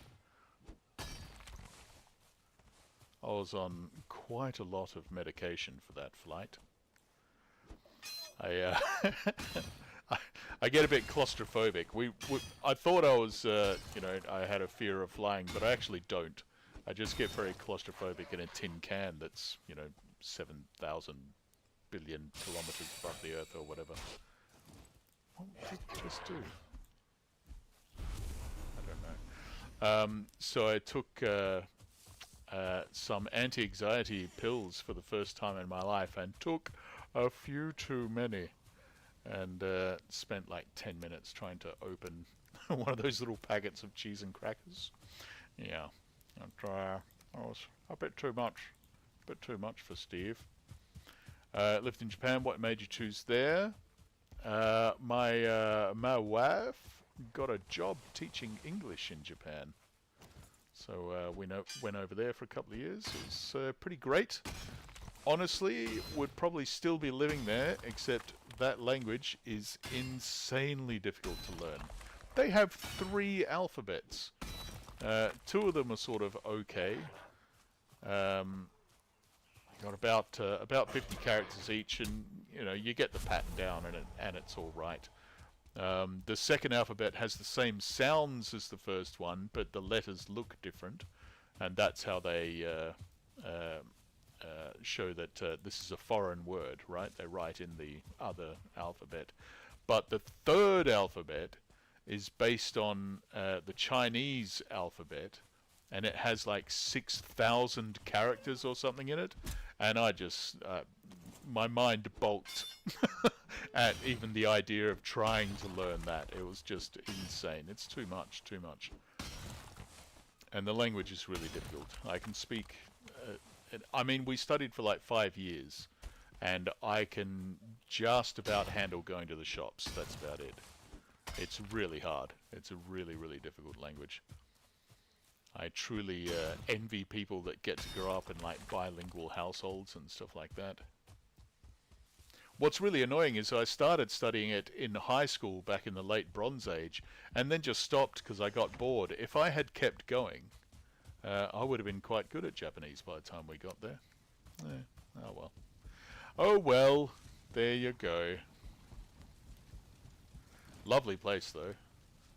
I was on quite a lot of medication for that flight. I get a bit claustrophobic. I thought I was, you know, I had a fear of flying, but I actually don't. I just get very claustrophobic in a tin can that's, you know, 7,000 billion kilometers above the Earth or whatever. What did it just do? I don't know. So I took some anti-anxiety pills for the first time in my life and took a few too many. And spent like 10 minutes trying to open one of those little packets of cheese and crackers. Yeah, and that was a bit too much for Steve. Lived in Japan. What made you choose there? My wife got a job teaching English in Japan, so we went over there for a couple of years. It was pretty great. Honestly, would probably still be living there, except that language is insanely difficult to learn. They have 3 alphabets. 2 of them are sort of okay. Got about 50 characters each, and you know you get the pattern down, and it's all right. The second alphabet has the same sounds as the first one, but the letters look different, and that's how they show that this is a foreign word, right? They write in the other alphabet. But the third alphabet is based on the Chinese alphabet, and it has like 6,000 characters or something in it, and I just, my mind balked. at even the idea of trying to learn that. It was just insane. It's too much, too much. And the language is really difficult. I can speak... I mean, we studied for like 5 years, and I can just about handle going to the shops. That's about it. It's really hard. It's a really, really difficult language. I truly envy people that get to grow up in like bilingual households and stuff like that. What's really annoying is I started studying it in high school back in the late Bronze Age, and then just stopped because I got bored. If I had kept going, I would have been quite good at Japanese by the time we got there. Oh well. Oh well, there you go. Lovely place though.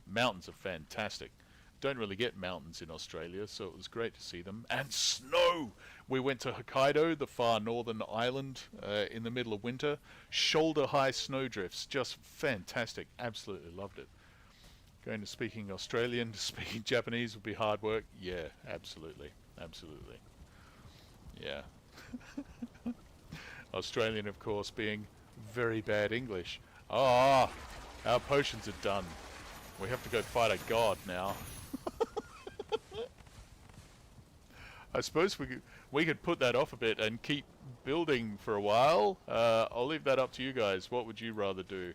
Mountains are fantastic. Don't really get mountains in Australia, so it was great to see them. And snow! We went to Hokkaido, the far northern island, in the middle of winter. Shoulder-high snowdrifts, just fantastic. Absolutely loved it. Going to speaking Australian to speaking Japanese would be hard work. Yeah, absolutely. Absolutely. Yeah. Australian, of course, being very bad English. Ah, our potions are done. We have to go fight a god now. I suppose we could put that off a bit and keep building for a while. I'll leave that up to you guys. What would you rather do?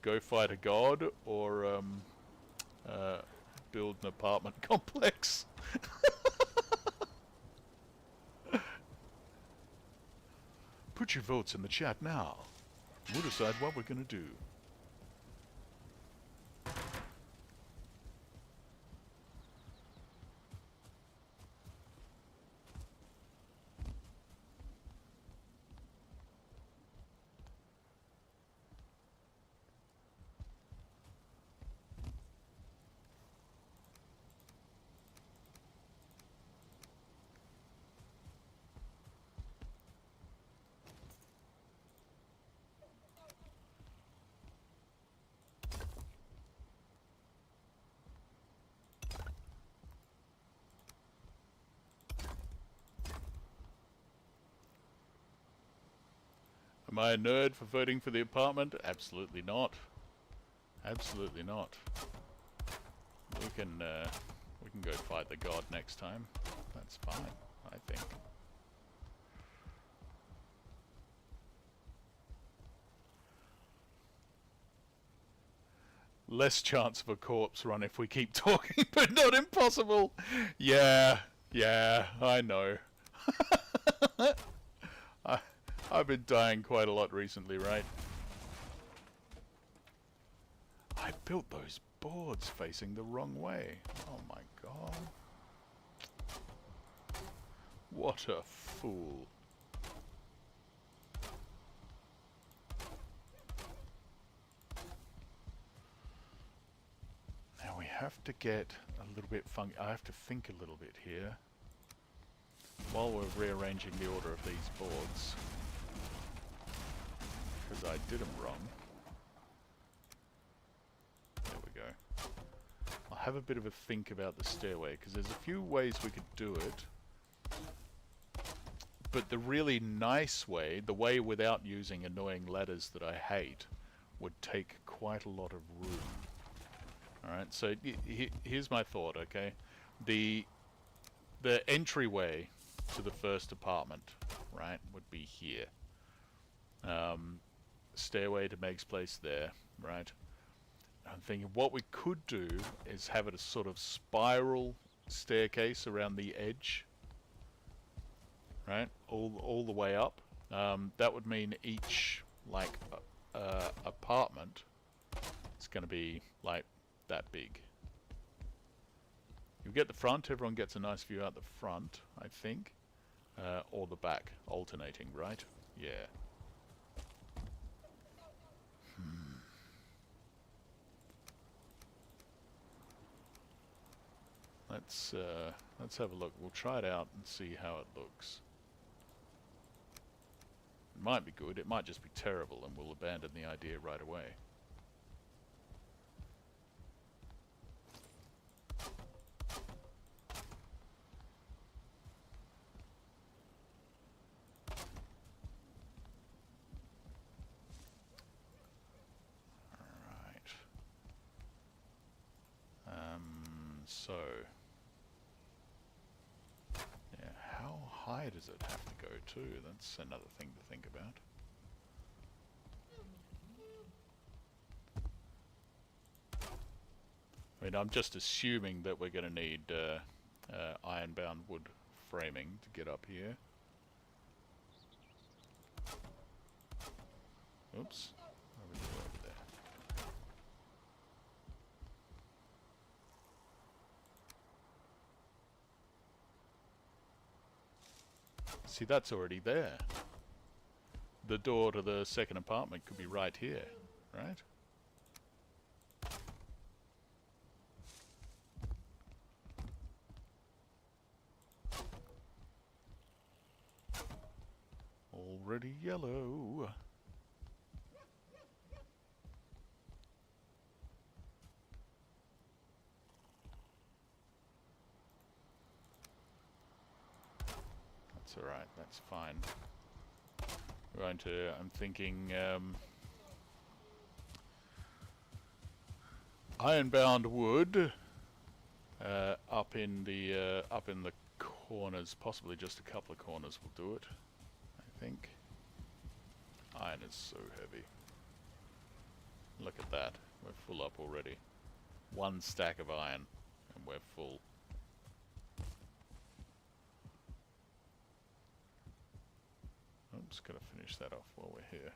Go fight a god or build an apartment complex? Put your votes in the chat now. We'll decide what we're gonna do. Am I a nerd for voting for the apartment? Absolutely not. Absolutely not. We can go fight the god next time. That's fine, I think. Less chance of a corpse run if we keep talking, but not impossible. Yeah, I know. I've been dying quite a lot recently, right? I built those boards facing the wrong way. Oh my god. What a fool. Now we have to get a little bit funky. I have to think a little bit here while we're rearranging the order of these boards, because I did them wrong. There we go. I'll have a bit of a think about the stairway, because there's a few ways we could do it. But the really nice way, the way without using annoying ladders that I hate, would take quite a lot of room. Alright, so here's my thought, okay? The entryway to the first apartment, right, would be here. Stairway to Meg's place there, right? I'm thinking what we could do is have it a sort of spiral staircase around the edge, right? All the way up. That would mean each, like, apartment is going to be, like, that big. You get the front, everyone gets a nice view out the front, I think. Or the back, alternating, right? Yeah. Let's have a look. We'll try it out and see how it looks. It might be good, it might just be terrible, and we'll abandon the idea right away. So, yeah, how high does it have to go to? That's another thing to think about. I mean, I'm just assuming that we're going to need iron-bound wood framing to get up here. Oops. What do we do over there? See, that's already there. The door to the second apartment could be right here, right? Already yellow. That's alright, that's fine. We're going to, I'm thinking, iron-bound wood up in the corners, possibly just a couple of corners will do it, I think. Iron is so heavy. Look at that, we're full up already. One stack of iron and we're full. I'm just gonna finish that off while we're here.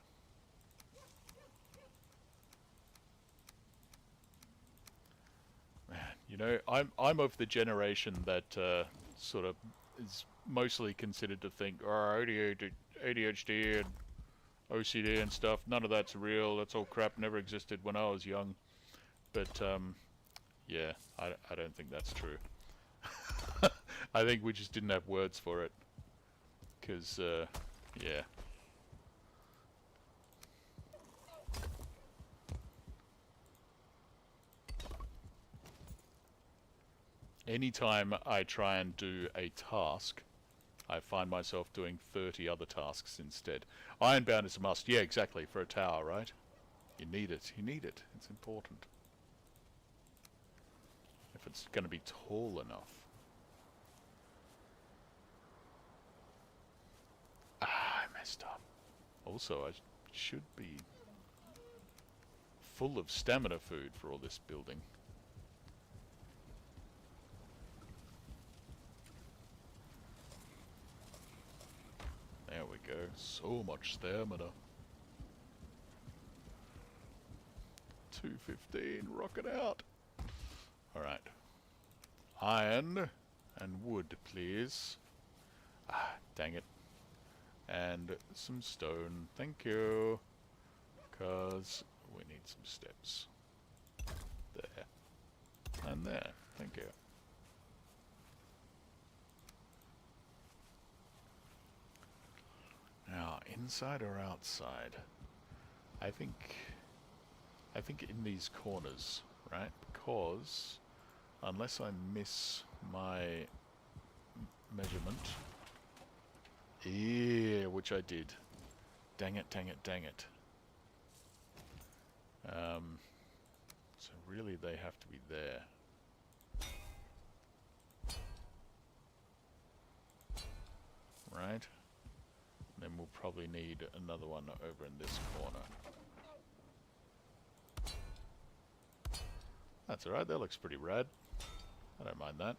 Man, you know, I'm of the generation that sort of is mostly considered to think, oh, ADHD and OCD and stuff, none of that's real, that's all crap, never existed when I was young. But yeah, I don't think that's true. I think we just didn't have words for it. Because, yeah. Anytime I try and do a task, I find myself doing 30 other tasks instead. Ironbound is a must. Yeah, exactly, for a tower, right? You need it. You need it. It's important. If it's going to be tall enough. Ah, I messed up. Also, I should be full of stamina food for all this building. There we go. So much stamina. 215, rocket out. Alright. Iron and wood, please. Ah, dang it. And some stone. Thank you. Because we need some steps. There. And there. Thank you. Now, inside or outside? I think in these corners, right? Because unless I miss my measurement, yeah, which I did. Dang it, dang it, dang it. So really they have to be there. Right? Then we'll probably need another one over in this corner. That's alright, that looks pretty rad. I don't mind that.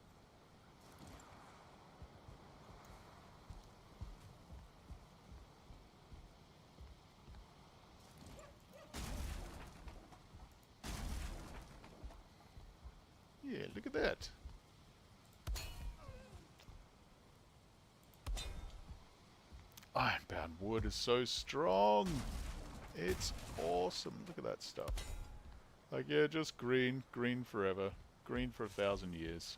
Yeah, look at that. Ironbound wood is so strong. It's awesome. Look at that stuff. Like, yeah, just green. Green forever. Green for 1,000 years.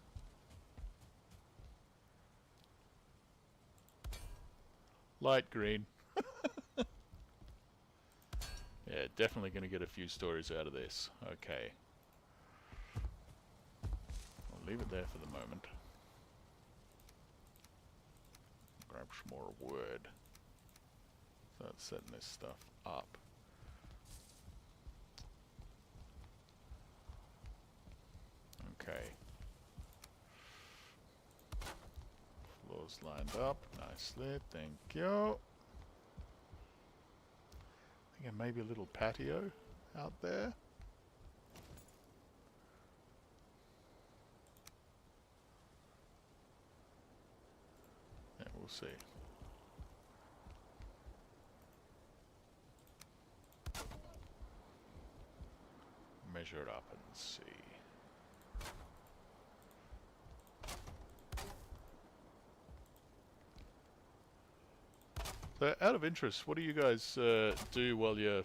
Light green. Yeah, definitely going to get a few stories out of this. Okay. I'll leave it there for the moment. Grab some more wood. Start setting this stuff up. Okay. Walls lined up nicely, thank you. Thinking maybe a little patio out there. Yeah, we'll see. Measure it up and see. So, out of interest, what do you guys do while you're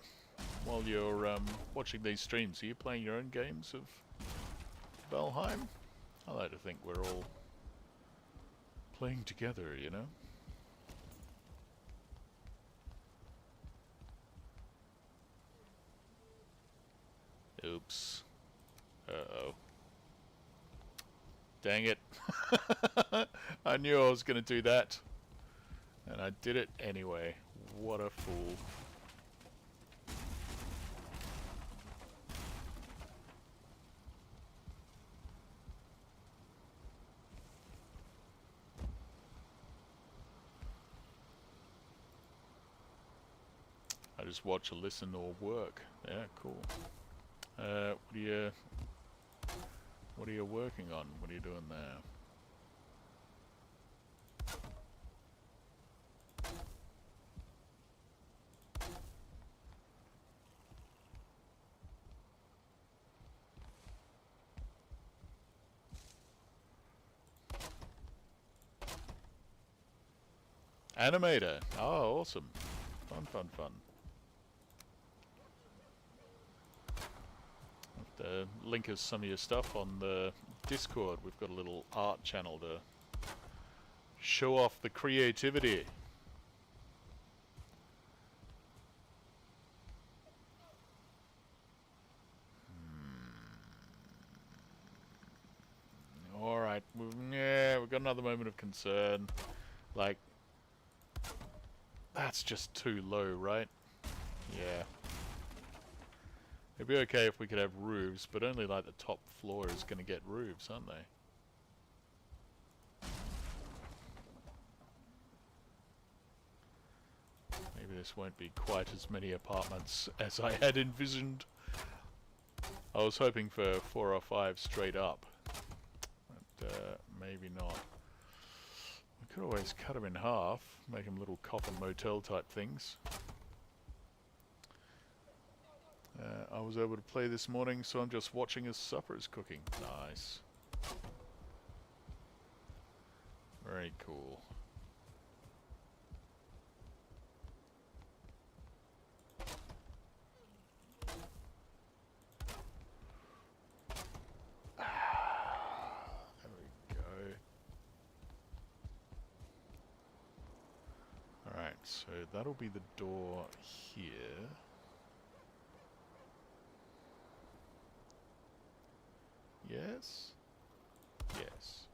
watching these streams? Are you playing your own games of Valheim? I like to think we're all playing together, you know? Oops. Uh-oh. Dang it. I knew I was going to do that. And I did it anyway. What a fool. I just watch or listen or work. Yeah, cool. What are you working on? What are you doing there? Animator. Oh, awesome. Fun, fun, fun. Have to link us some of your stuff on the Discord. We've got a little art channel to show off the creativity. Alright, yeah, we've got another moment of concern. Like, that's just too low, right? Yeah. It'd be okay if we could have roofs, but only like the top floor is going to get roofs, aren't they? Maybe this won't be quite as many apartments as I had envisioned. I was hoping for 4 or 5 straight up, but maybe not. We could always cut them in half, make them little coffin motel type things. I was able to play this morning, so I'm just watching as supper is cooking. Nice. Very cool. There we go. Alright, so that'll be the door here. Yes? Yes.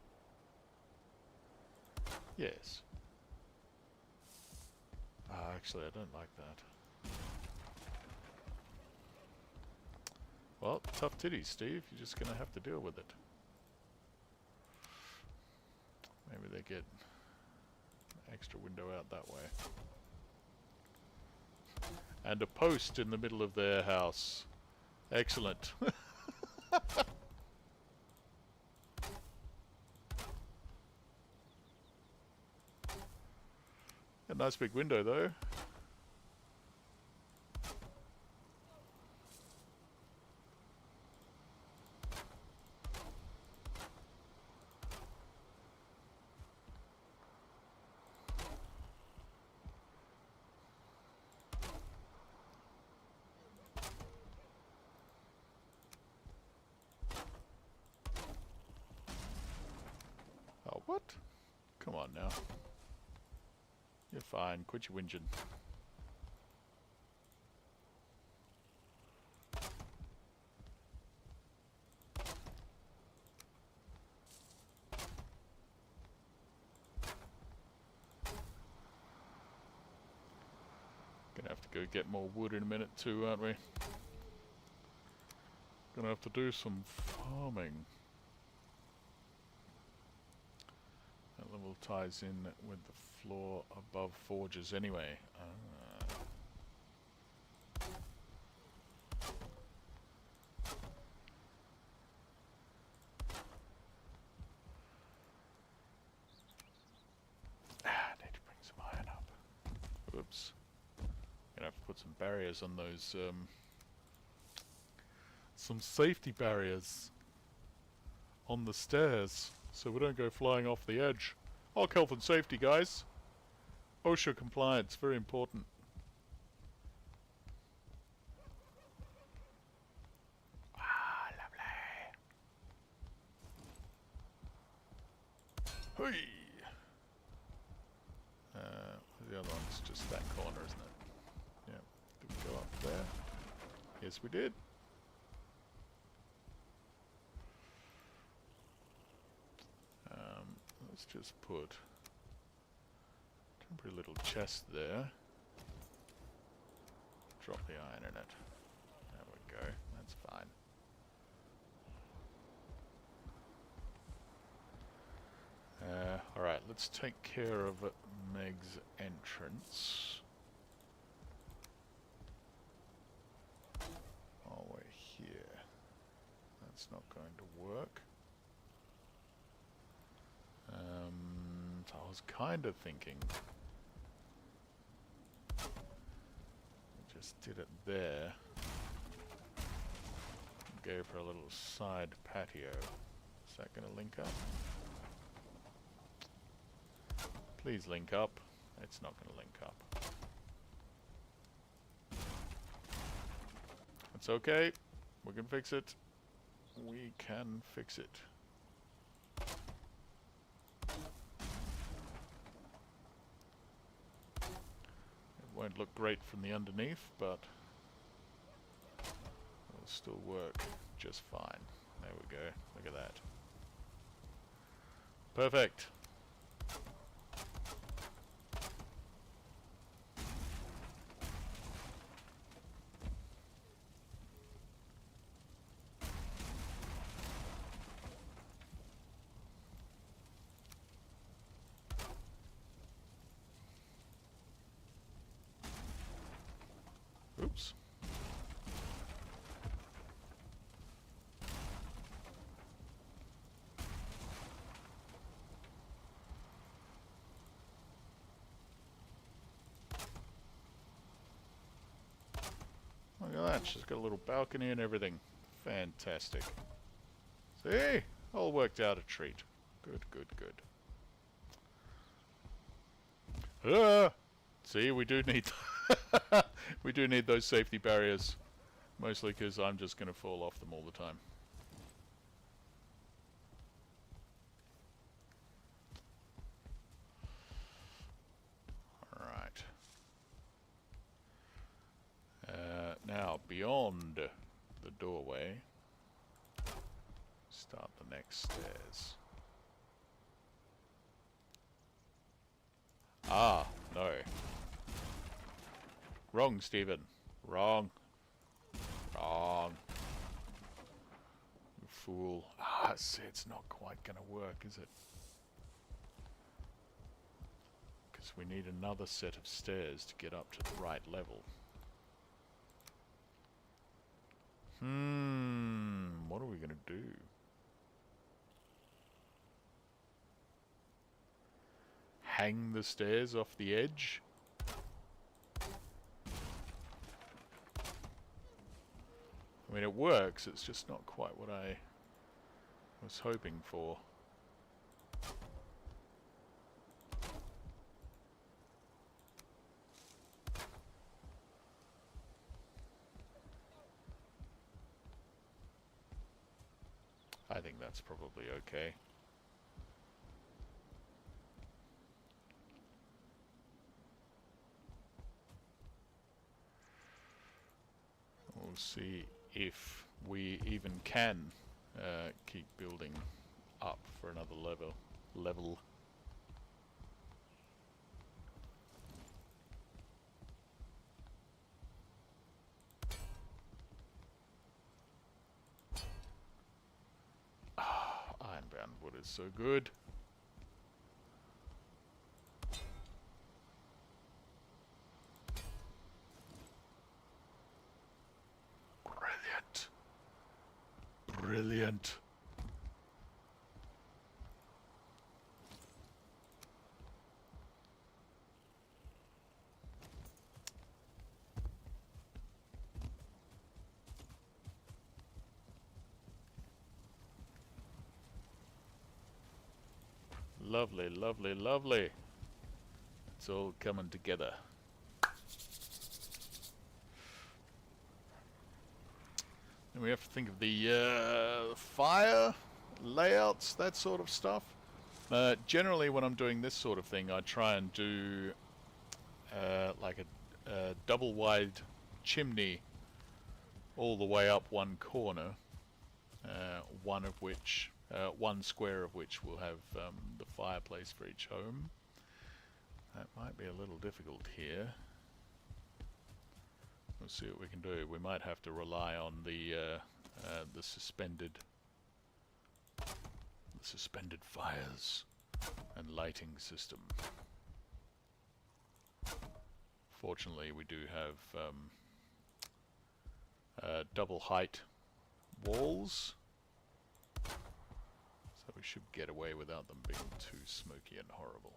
Yes. Actually, I don't like that. Well, tough titties, Steve. You're just going to have to deal with it. Maybe they get an extra window out that way. And a post in the middle of their house. Excellent. A nice big window, though. Oh, what? Come on now. You're fine. Quit your whinging. Gonna have to go get more wood in a minute too, aren't we? Gonna have to do some farming. At level level ties in with the floor above forges anyway. Need to bring some iron up. Oops. Gonna have to put some barriers on those, some safety barriers on the stairs so we don't go flying off the edge. Oh, health and safety, guys. OSHA compliance, very important. Ah, lovely. Hey. The other one's just that corner, isn't it? Yeah. Did we go up there? Yes, we did. Let's just put a temporary little chest there. Drop the iron in it. There we go. That's fine. Alright, let's take care of Meg's entrance. While we're here. That's not going to work. So I was kind of thinking just did it there. Gave her a little side patio. Is that going to link up? Please link up. It's not going to link up. It's okay. We can fix it. We can fix it. It won't look great from the underneath, but it'll still work just fine. There we go. Look at that. Perfect. Oops. Look at that, she's got a little balcony and everything. Fantastic. See? All worked out a treat. Good, good, good. See, we do need we do need those safety barriers. Mostly because I'm just going to fall off them all the time. Alright. Now, beyond the doorway, start the next stairs. Ah, no. Wrong, Stephen. Wrong. Wrong. You fool. Ah, see, it's not quite going to work, is it? Because we need another set of stairs to get up to the right level. What are we going to do? Hang the stairs off the edge? I mean, it works, it's just not quite what I was hoping for. I think that's probably okay. We'll see if we even can keep building up for another level. Ironbound wood is so good. Brilliant. Lovely, lovely, lovely. It's all coming together. And we have to think of the fire layouts, that sort of stuff. Generally, when I'm doing this sort of thing, I try and do like a double wide chimney all the way up one corner, one square of which will have the fireplace for each home. That might be a little difficult here. We'll see what we can do. We might have to rely on the suspended fires and lighting system. Fortunately, we do have double height walls, so we should get away without them being too smoky and horrible.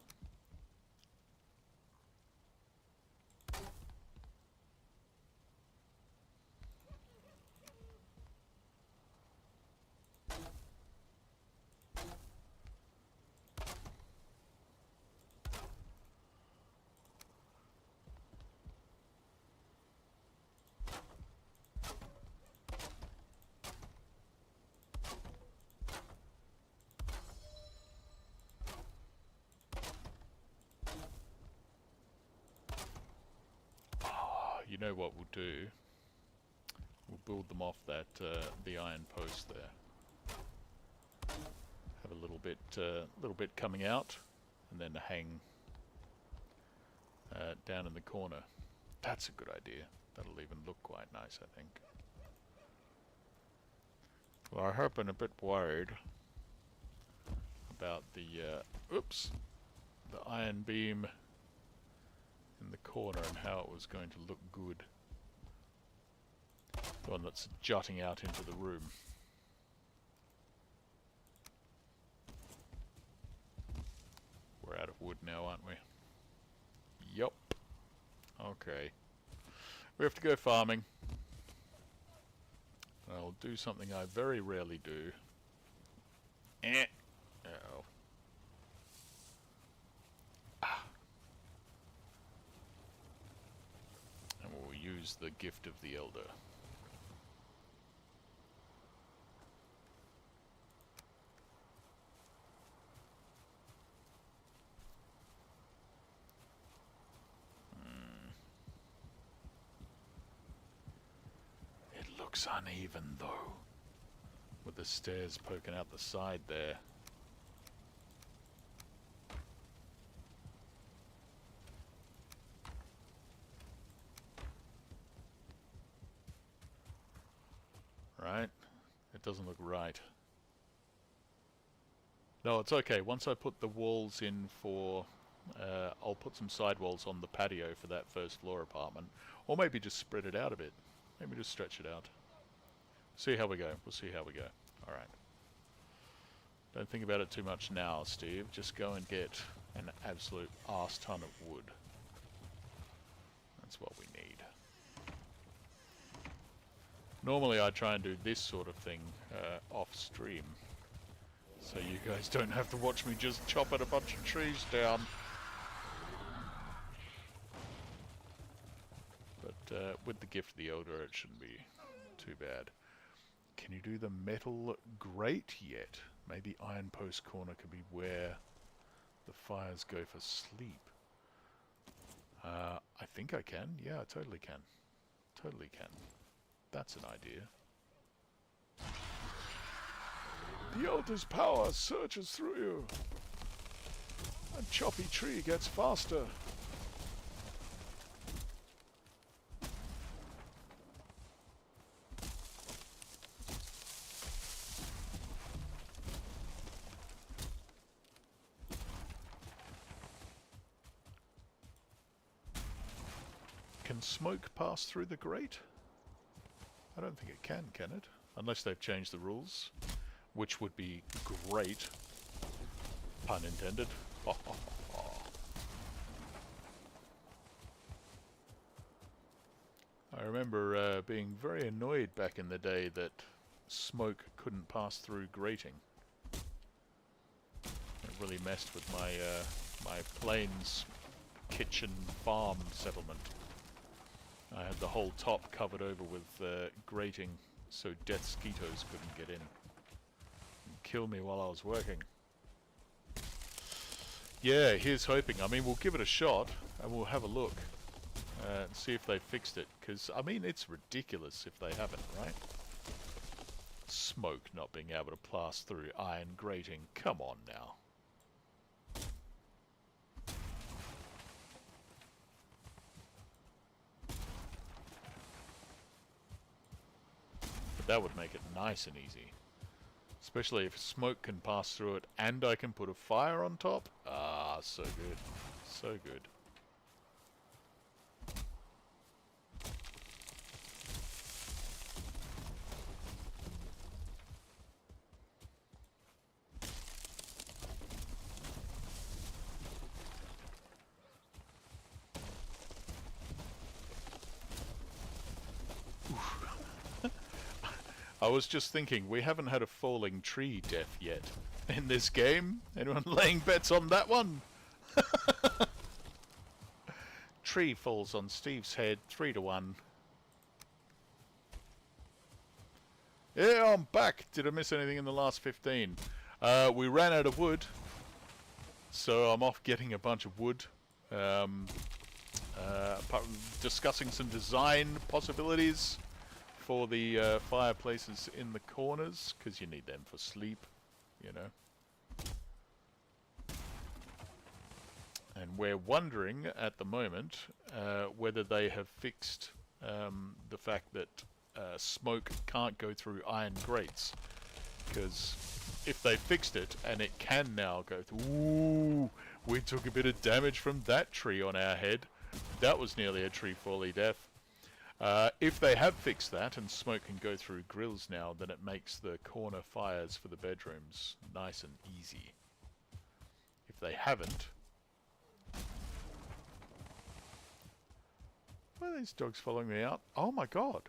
You know what we'll do? We'll build them off that the iron post there. Have a little bit coming out, and then hang down in the corner. That's a good idea. That'll even look quite nice, I think. Well, I have been a bit worried about the iron beam in the corner and how it was going to look good. The one that's jutting out into the room. We're out of wood now, aren't we? Yup. Okay. We have to go farming. I'll do something I very rarely do. Uh-oh. And we'll use the gift of the elder. It looks uneven though, with the stairs poking out the side there. Right? It doesn't look right. No, it's okay. Once I put the walls in for... I'll put some side walls on the patio for that first floor apartment. Or maybe just spread it out a bit. Maybe just stretch it out. See how we go. We'll see how we go. Alright. Don't think about it too much now, Steve. Just go and get an absolute arse ton of wood. That's what we need. Normally I try and do this sort of thing off stream, so you guys don't have to watch me just chopping a bunch of trees down. But with the gift of the elder, it shouldn't be too bad. Can you do the metal grate yet? Maybe iron post corner could be where the fires go for sleep. I think I can. Yeah, I totally can. Totally can. That's an idea. The elder's power surges through you. A choppy tree gets faster. Can smoke pass through the grate? I don't think it can it? unless they've changed the rules, which would be great. Pun intended. I remember being very annoyed back in the day that smoke couldn't pass through grating. It really messed with my my plains kitchen farm settlement. I had the whole top covered over with grating so death skeetos couldn't get in and kill me while I was working. Yeah, here's hoping. I mean, we'll give it a shot and we'll have a look and see if they fixed it. Because, I mean, it's ridiculous if they haven't, right? Smoke not being able to pass through iron grating. Come on now. But that would make it nice and easy. Especially if smoke can pass through it and I can put a fire on top. Ah, so good. So good. I was just thinking, we haven't had a falling tree death yet in this game. Anyone laying bets on that one? Tree falls on Steve's head, 3-1. Yeah, I'm back. Did I miss anything in the last 15? We ran out of wood, so I'm off getting a bunch of wood. Discussing some design possibilities for the fireplaces in the corners, because you need them for sleep, you know. And we're wondering at the moment whether they have fixed the fact that smoke can't go through iron grates. Because if they fixed it and it can now go through... Ooh, we took a bit of damage from that tree on our head. That was nearly a tree folly death. If they have fixed that and smoke can go through grills now, then it makes the corner fires for the bedrooms nice and easy. If they haven't... Why are these dogs following me out? Oh my god!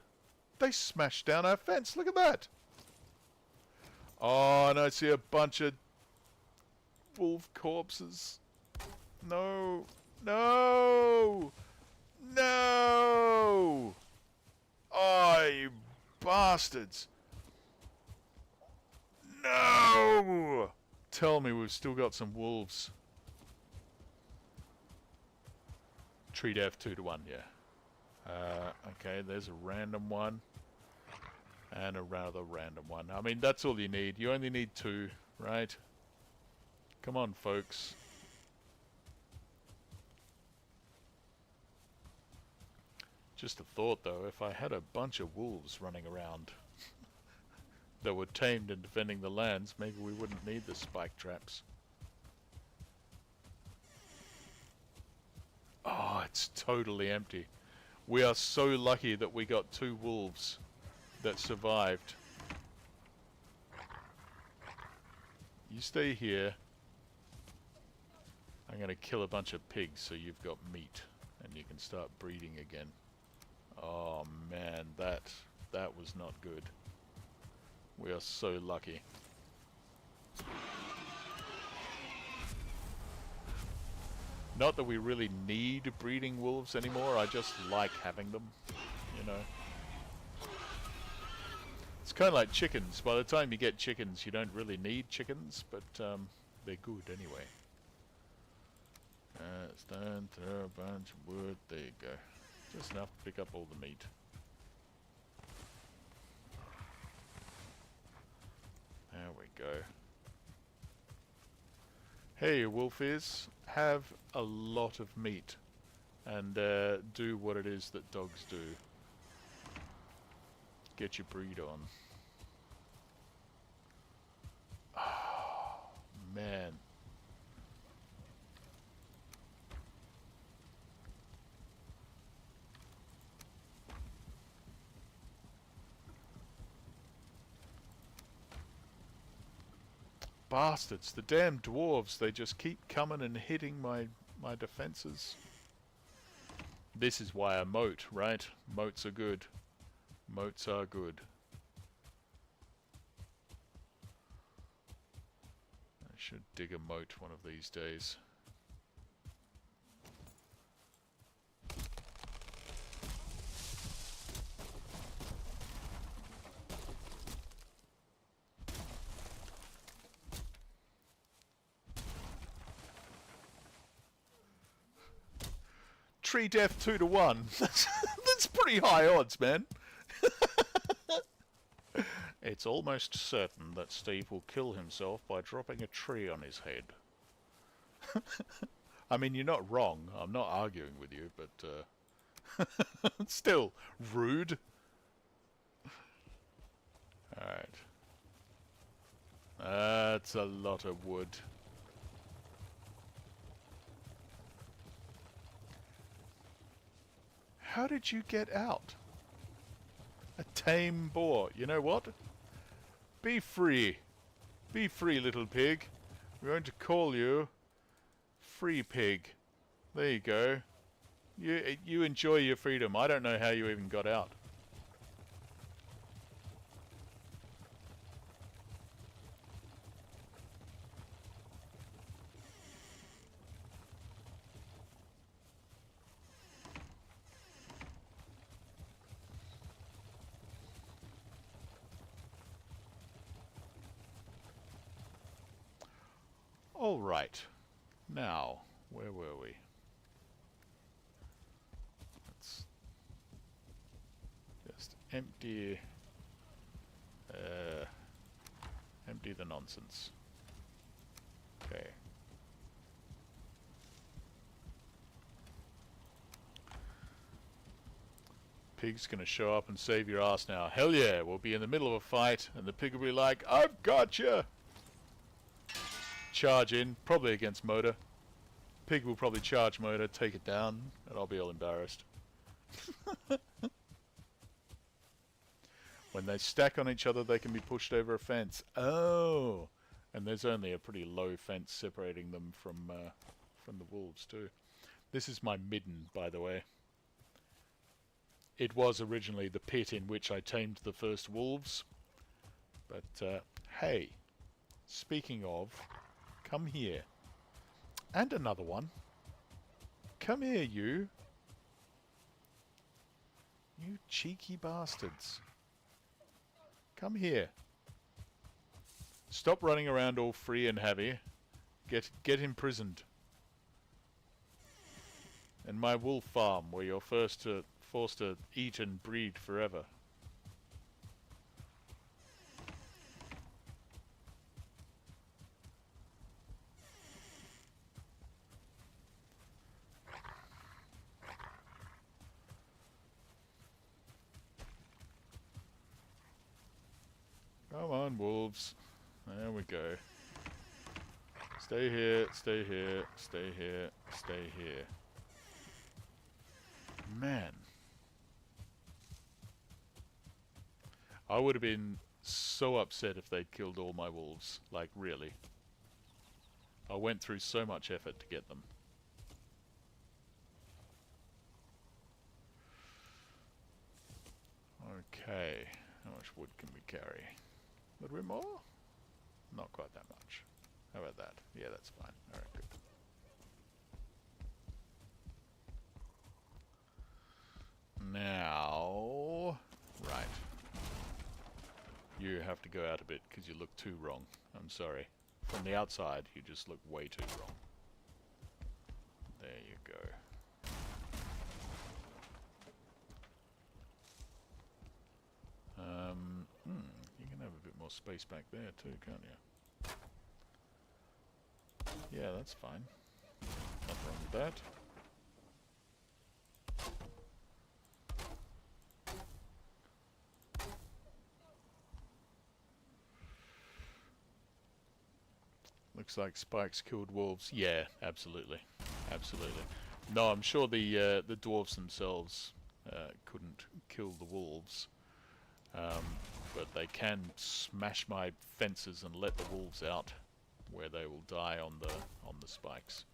They smashed down our fence, look at that! Oh, and I see a bunch of wolf corpses. No! No! No! Oh, you bastards! No! Tell me we've still got some wolves. Tree death 2-1, yeah. Okay, there's a random one. And a rather random one. I mean, that's all you need. You only need 2, right? Come on, folks. Just a thought, though, if I had a bunch of wolves running around that were tamed and defending the lands, maybe we wouldn't need the spike traps. Oh, it's totally empty. We are so lucky that we got 2 wolves that survived. You stay here. I'm gonna kill a bunch of pigs so you've got meat and you can start breeding again. Oh man, that was not good. We are so lucky. Not that we really need breeding wolves anymore, I just like having them, you know. It's kind of like chickens. By the time you get chickens, you don't really need chickens, but they're good anyway. It's done, throw a bunch of wood, there you go. Just enough to pick up all the meat. There we go. Hey, wolfies, have a lot of meat and do what it is that dogs do. Get your breed on. Oh, man. Bastards, the damn dwarves, they just keep coming and hitting my defenses. This is why I moat, right? Moats are good. Moats are good. I should dig a moat one of these days. Tree death 2 to 1. That's pretty high odds, man. It's almost certain that Steve will kill himself by dropping a tree on his head. I mean, you're not wrong. I'm not arguing with you, but still rude. Alright. That's a lot of wood. How did you get out? A tame boar. You know what? Be free. Be free, little pig. We're going to call you Free Pig. There you go. You enjoy your freedom. I don't know how you even got out. All right. Now, where were we? Let's just empty the nonsense. Okay. Pig's gonna show up and save your ass now. Hell yeah, we'll be in the middle of a fight and the pig will be like, I've got you! Charge in, probably against Motor. Pig will probably charge Motor, take it down, and I'll be all embarrassed. When they stack on each other, they can be pushed over a fence. Oh! And there's only a pretty low fence separating them from the wolves too. This is my midden, by the way. It was originally the pit in which I tamed the first wolves. But, hey, speaking of, come here. And another one. Come here, you. You cheeky bastards. Come here. Stop running around all free and happy. Get imprisoned. In my wolf farm, where you're forced to eat and breed forever. Come on, wolves. There we go. Stay here, stay here, stay here, stay here. Man. I would have been so upset if they'd killed all my wolves. Like, really. I went through so much effort to get them. Okay. How much wood can we carry? A little bit more? Not quite that much. How about that? Yeah, that's fine. Alright, good. Now... Right. You have to go out a bit because you look too wrong. I'm sorry. From the outside, you just look way too wrong. There you go. You can have a bit more space back there too, can't you? Yeah, that's fine. Nothing wrong with that. Looks like spikes killed wolves. Yeah, absolutely. Absolutely. No, I'm sure the dwarves themselves couldn't kill the wolves. But they can smash my fences and let the wolves out. where they will die on the spikes.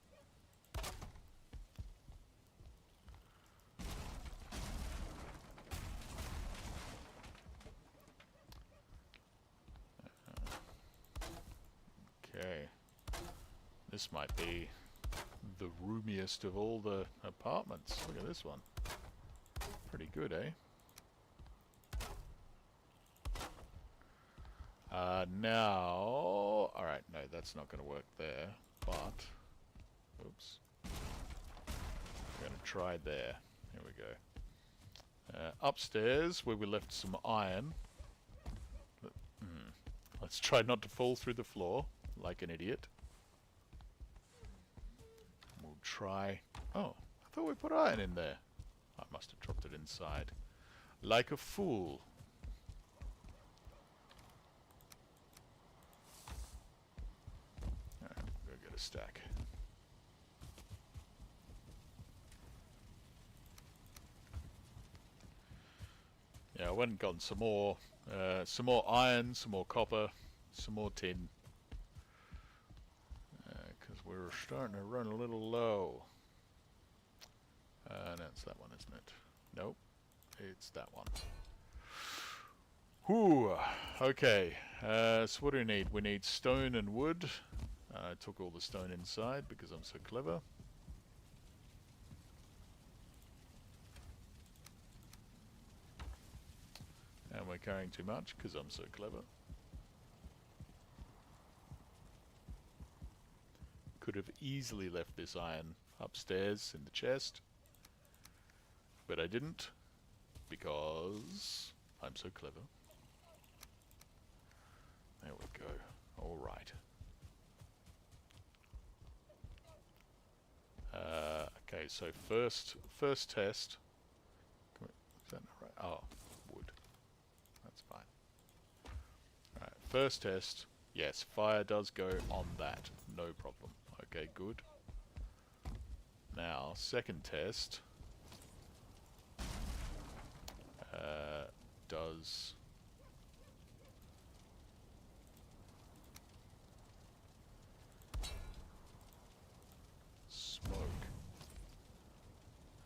Okay. This might be the roomiest of all the apartments. Look at this one. Pretty good, eh? Now... Alright, no, that's not going to work there. But... Oops. We're going to try there. Here we go. Upstairs, where we left some iron. Let's try not to fall through the floor like an idiot. We'll try... Oh, I thought we put iron in there. I must have dropped it inside. Like a fool. Alright, we'll go get a stack. Yeah, I went and gotten some more iron, some more copper, some more tin. Because we're starting to run a little low. No, it's that one, isn't it? Nope, it's that one. Whew, okay. So what do we need? We need stone and wood. I took all the stone inside because I'm so clever. And we're carrying too much because I'm so clever. Could have easily left this iron upstairs in the chest. But I didn't, because I'm so clever. There we go. Alright. Okay, so first test. Is that not right? Oh, wood. That's fine. Alright, first test. Yes, fire does go on that. No problem. Okay, good. Now, second test. Does smoke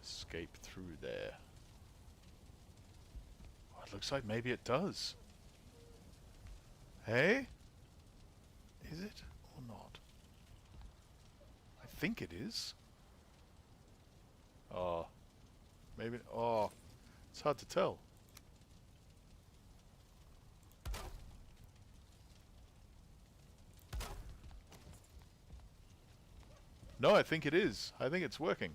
escape through there? Oh, it looks like maybe it does. Hey? Is it or not? I think it is. Oh. Maybe. Oh. It's hard to tell. No, I think it is. I think it's working.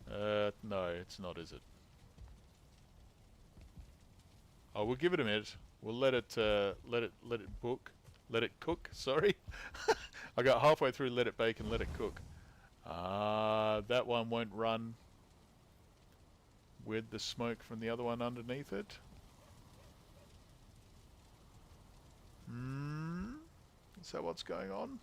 No, it's not, is it? Oh, we'll give it a minute. We'll let it cook. Sorry, I got halfway through. Let it bake and let it cook. That one won't run with the smoke from the other one underneath it. Is that what's going on?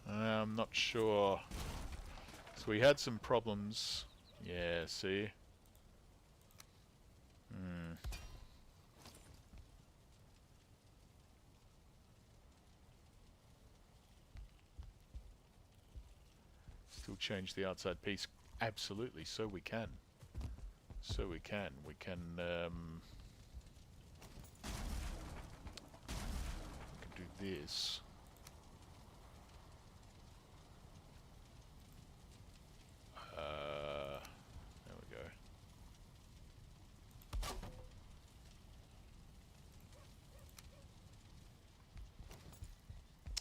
I'm not sure. So we had some problems. Yeah, see? Still change the outside piece. Absolutely, so we can. So we can. We can do this. There we go.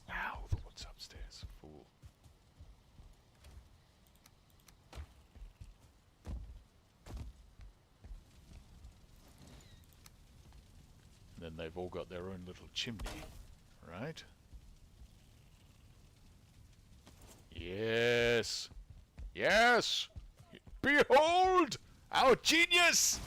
Ow, the wood's upstairs. Fool. And then they've all got their own little chimney, right? Yes! Yes! Behold! Our genius!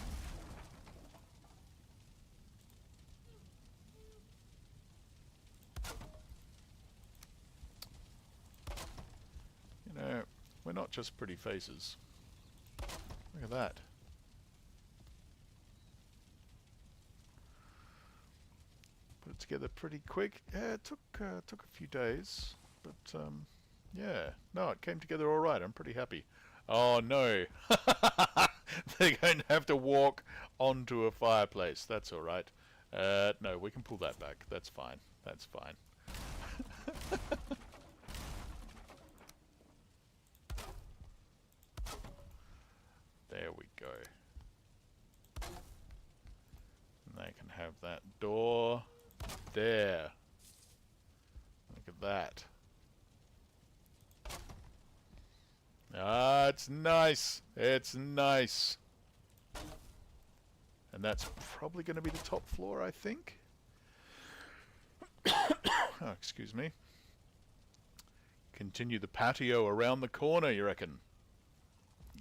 You know, we're not just pretty faces. Look at that. together pretty quick. Yeah, it took a few days, but yeah, no, it came together all right. I'm pretty happy. Oh no, they're going to have to walk onto a fireplace. That's all right. No, we can pull that back. That's fine. That's fine. There we go. And they can have that door there. Look at that. Ah, it's nice. It's nice. And that's probably going to be the top floor, I think. Oh, excuse me. Continue the patio around the corner, you reckon?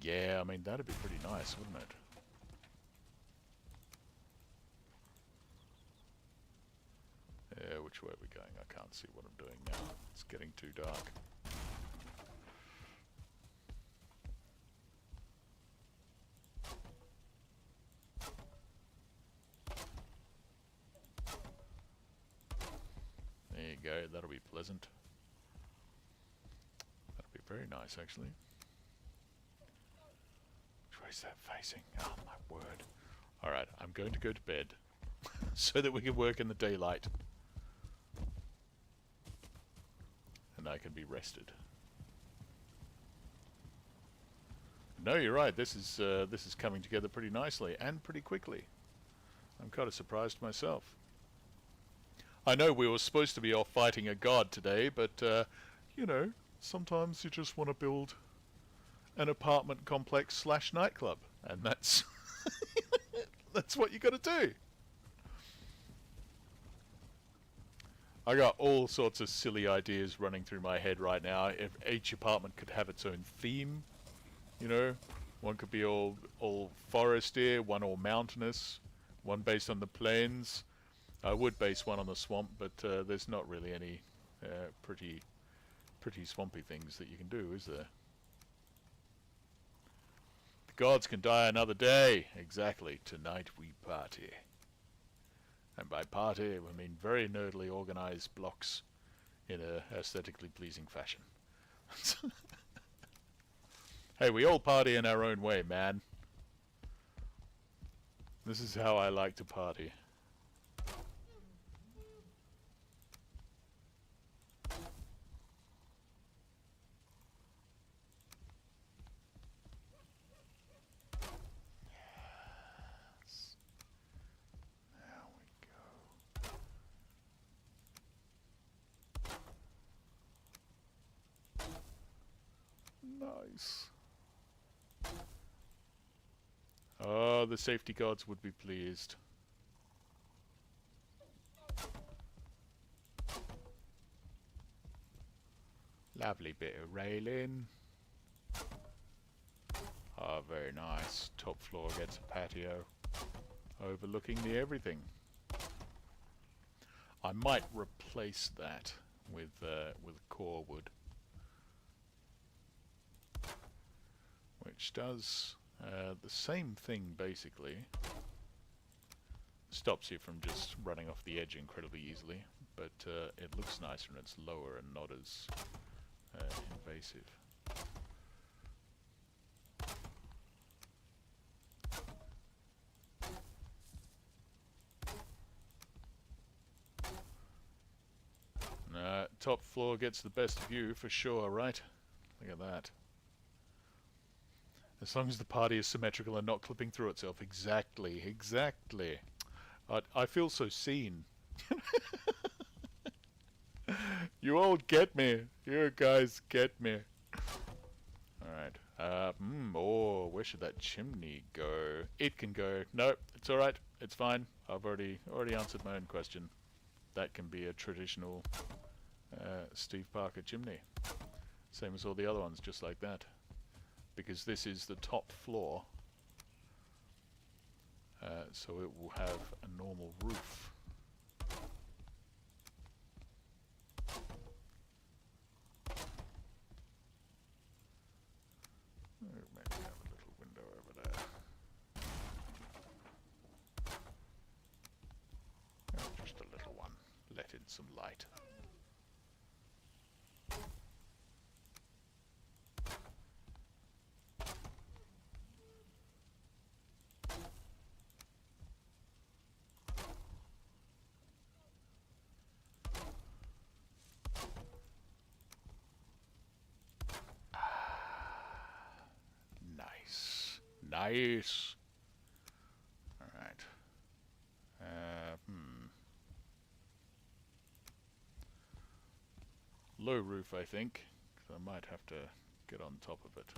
Yeah, I mean, that'd be pretty nice, wouldn't it? Yeah, which way are we going? I can't see what I'm doing now. It's getting too dark. There you go, that'll be pleasant. That'll be very nice, actually. Which way is that facing? Oh, my word. Alright, I'm going to go to bed so that we can work in the daylight. And I can be rested. No, you're right. This is coming together pretty nicely and pretty quickly. I'm kind of surprised myself. I know we were supposed to be off fighting a god today, but you know, sometimes you just want to build an apartment complex / nightclub, and that's that's what you got to do. I got all sorts of silly ideas running through my head right now. If each apartment could have its own theme, you know, one could be all foresty, one all mountainous, one based on the plains. I would base one on the swamp, but there's not really any pretty swampy things that you can do, is there? The gods can die another day. Exactly. Tonight we party. And by party, we mean very nerdily organized blocks in a aesthetically pleasing fashion. Hey, we all party in our own way, man. This is how I like to party. Yes. There we go. Nice. Oh, the safety guards would be pleased. Lovely bit of railing. Oh, very nice. Top floor gets a patio overlooking the everything. I might replace that with core wood, which does the same thing basically. Stops you from just running off the edge incredibly easily, but it looks nicer and it's lower and not as invasive. Top floor gets the best view for sure, right? Look at that. As long as the party is symmetrical and not clipping through itself. Exactly, exactly. I feel so seen. You all get me. You guys get me. Alright. Oh, where should that chimney go? It can go. No, it's alright. It's fine. I've already answered my own question. That can be a traditional Steve Parker chimney. Same as all the other ones, just like that. Because this is the top floor, so it will have a normal roof. Maybe have a little window over there. Oh, just a little one. in some light. Nice. Nice. Alright. Low roof, I think. 'Cause I might have to get on top of it.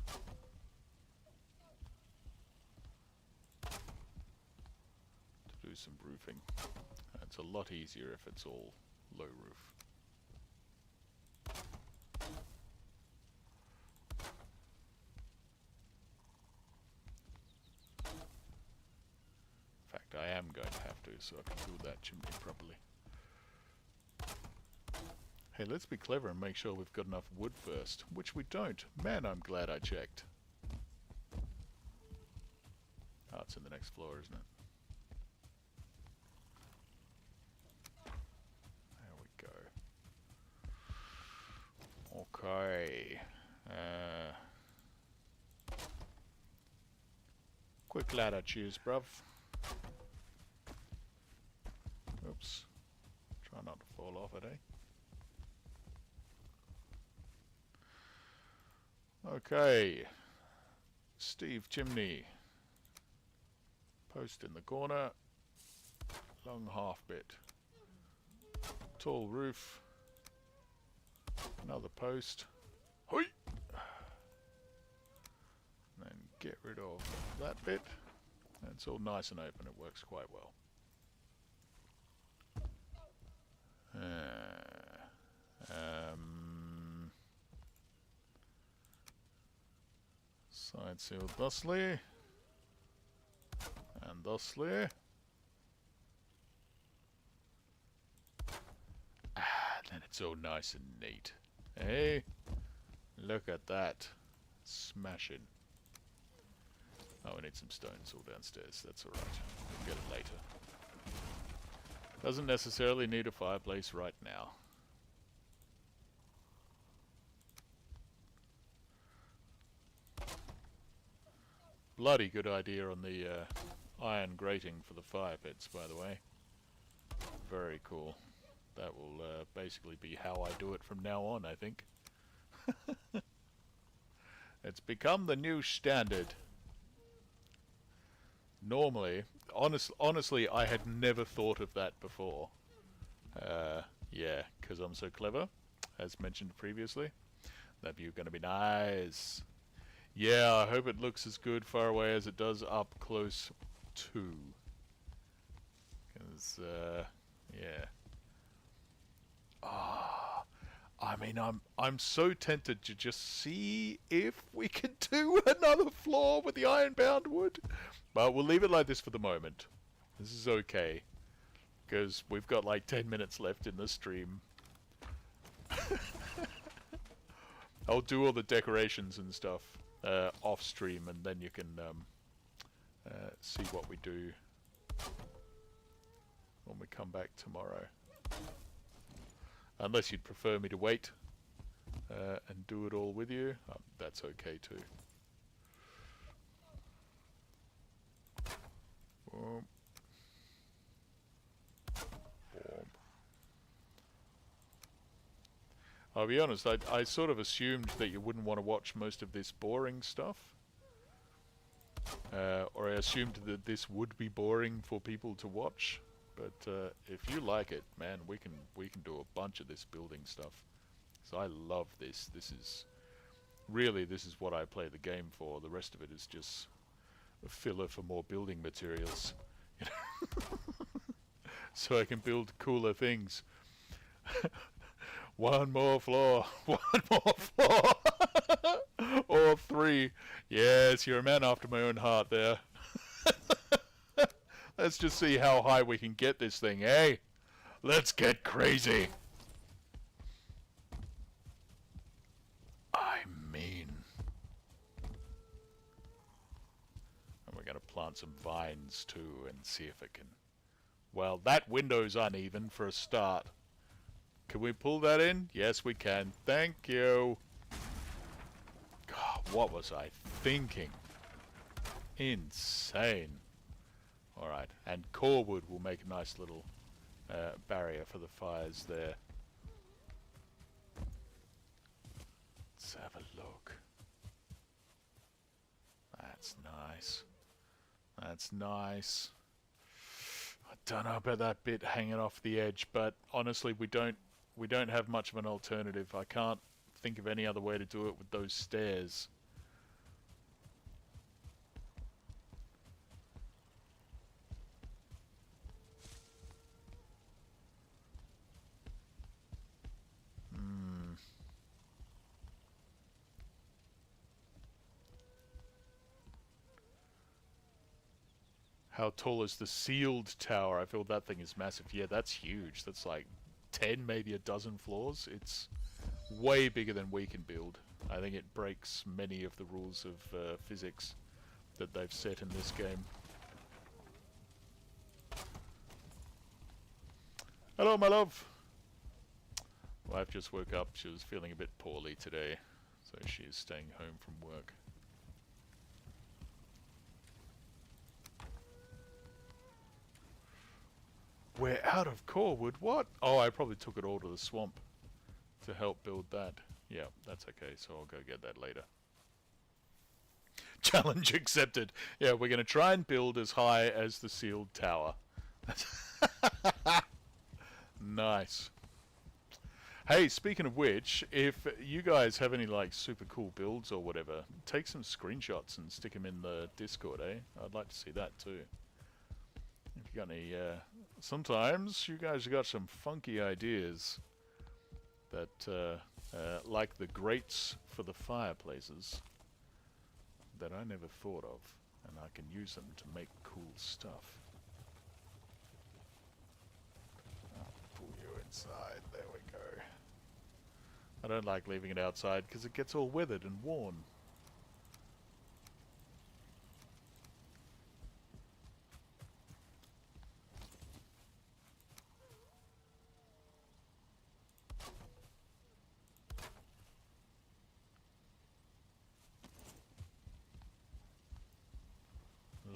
To do some roofing. It's a lot easier if it's all low roof. In fact, I am going to have to, so I can build that chimney properly. Hey, let's be clever and make sure we've got enough wood first, which we don't. Man, I'm glad I checked. Oh, it's in the next floor, isn't it? There we go. Okay. Quick ladder, cheers, bruv. Oops. Try not to fall off it, eh? Okay. Steve chimney. Post in the corner. Long half bit. Tall roof. Another post. Hoi! And then get rid of that bit. And it's all nice and open. It works quite well. Side sealed thusly. And thusly. Then it's all nice and neat. Hey, look at that. Smashing. Oh, we need some stones all downstairs. That's alright. We'll get it later. Doesn't necessarily need a fireplace right now. Bloody good idea on the iron grating for the fire pits, by the way. Very cool. That will basically be how I do it from now on, I think. It's become the new standard. Normally, honestly, I had never thought of that before. Yeah, because I'm so clever, as mentioned previously. That view gonna be nice. Yeah, I hope it looks as good far away as it does up close too. Because, yeah. Ah, I mean, I'm so tempted to just see if we can do another floor with the ironbound wood. But we'll leave it like this for the moment. This is okay. Because we've got like 10 minutes left in the stream. I'll do all the decorations and stuff off stream, and then you can see what we do when we come back tomorrow. Unless you'd prefer me to wait and do it all with you, that's okay too. Boom. Boom. I'll be honest, I sort of assumed that you wouldn't want to watch most of this boring stuff. Or I assumed that this would be boring for people to watch. But if you like it, man, we can do a bunch of this building stuff. So I love this. This is what I play the game for. The rest of it is just a filler for more building materials. You know? So I can build cooler things. One more floor. One more floor. Or 3. Yes, you're a man after my own heart there. Let's just see how high we can get this thing, eh? Let's get crazy. I mean. And we're going to plant some vines too and see if it can... Well, that window's uneven for a start. Can we pull that in? Yes, we can. Thank you. God, what was I thinking? Insane. Alright, and core wood will make a nice little barrier for the fires there. Let's have a look. That's nice. That's nice. I don't know about that bit hanging off the edge, but honestly, we don't have much of an alternative. I can't think of any other way to do it with those stairs. How tall is the sealed tower? I feel that thing is massive. Yeah, that's huge. That's like 10, maybe a dozen floors. It's way bigger than we can build. I think it breaks many of the rules of physics that they've set in this game. Hello, my love. Wife just woke up. She was feeling a bit poorly today, so she's staying home from work. We're out of core wood. What? Oh, I probably took it all to the swamp to help build that. Yeah, that's okay. So I'll go get that later. Challenge accepted. Yeah, we're going to try and build as high as the sealed tower. Nice. Hey, speaking of which, if you guys have any like super cool builds or whatever, take some screenshots and stick them in the Discord, eh? I'd like to see that too. If you got any, sometimes you guys have got some funky ideas that, like the grates for the fireplaces, that I never thought of, and I can use them to make cool stuff. I'll pull you inside, there we go. I don't like leaving it outside because it gets all weathered and worn.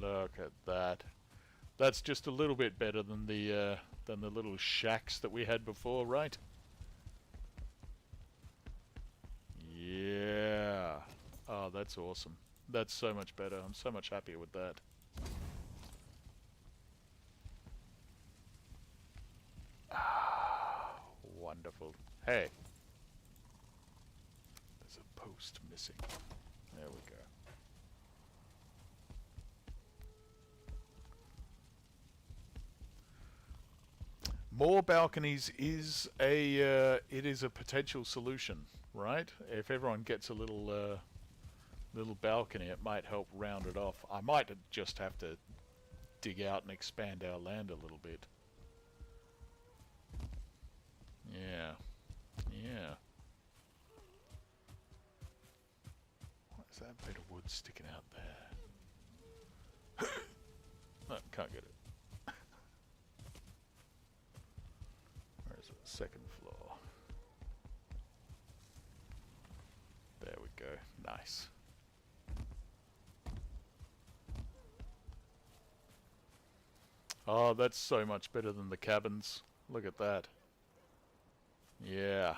Look at that. That's just a little bit better than the little shacks that we had before, right? Yeah. Oh, that's awesome. That's so much better. I'm so much happier with that. Ah, wonderful. Hey. There's a post missing. There we go. More balconies is a potential solution, right? If everyone gets a little little balcony, it might help round it off. I might just have to dig out and expand our land a little bit. Yeah, yeah. What is that bit of wood sticking out there? No, can't get it. Second floor. There we go. Nice. Oh, that's so much better than the cabins. Look at that. Yeah.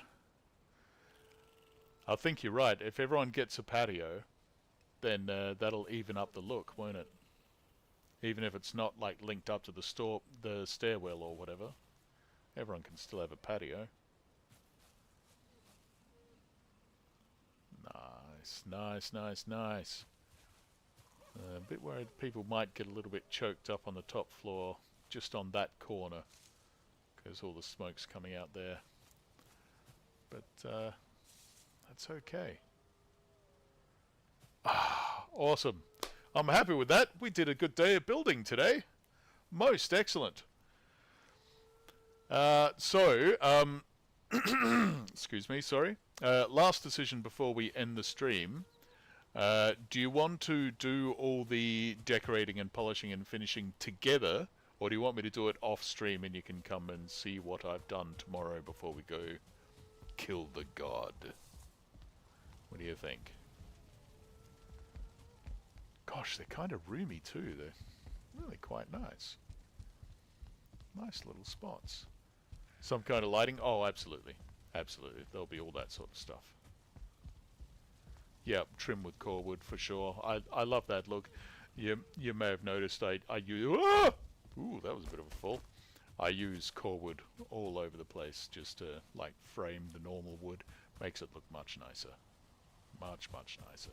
I think you're right. If everyone gets a patio, then that'll even up the look, won't it? Even if it's not like linked up to the stairwell or whatever. Everyone can still have a patio. Nice, nice, nice, nice. A bit worried people might get a little bit choked up on the top floor, just on that corner, because all the smoke's coming out there. But that's okay. Ah, awesome. I'm happy with that. We did a good day of building today. Most excellent. Excuse me, sorry. Last decision before we end the stream. Do you want to do all the decorating and polishing and finishing together, Or do you want me to do it off stream and you can come and see what I've done tomorrow before we go kill the god? What do you think? Gosh, they're kind of roomy too. They're really quite nice. Nice little spots. Some kind of lighting? Oh, absolutely. Absolutely. There'll be all that sort of stuff. Yeah, trim with core wood for sure. I love that look. You may have noticed I use... Ah! Ooh, that was a bit of a fall. I use core wood all over the place just to like frame the normal wood. Makes it look much nicer. Much, much nicer.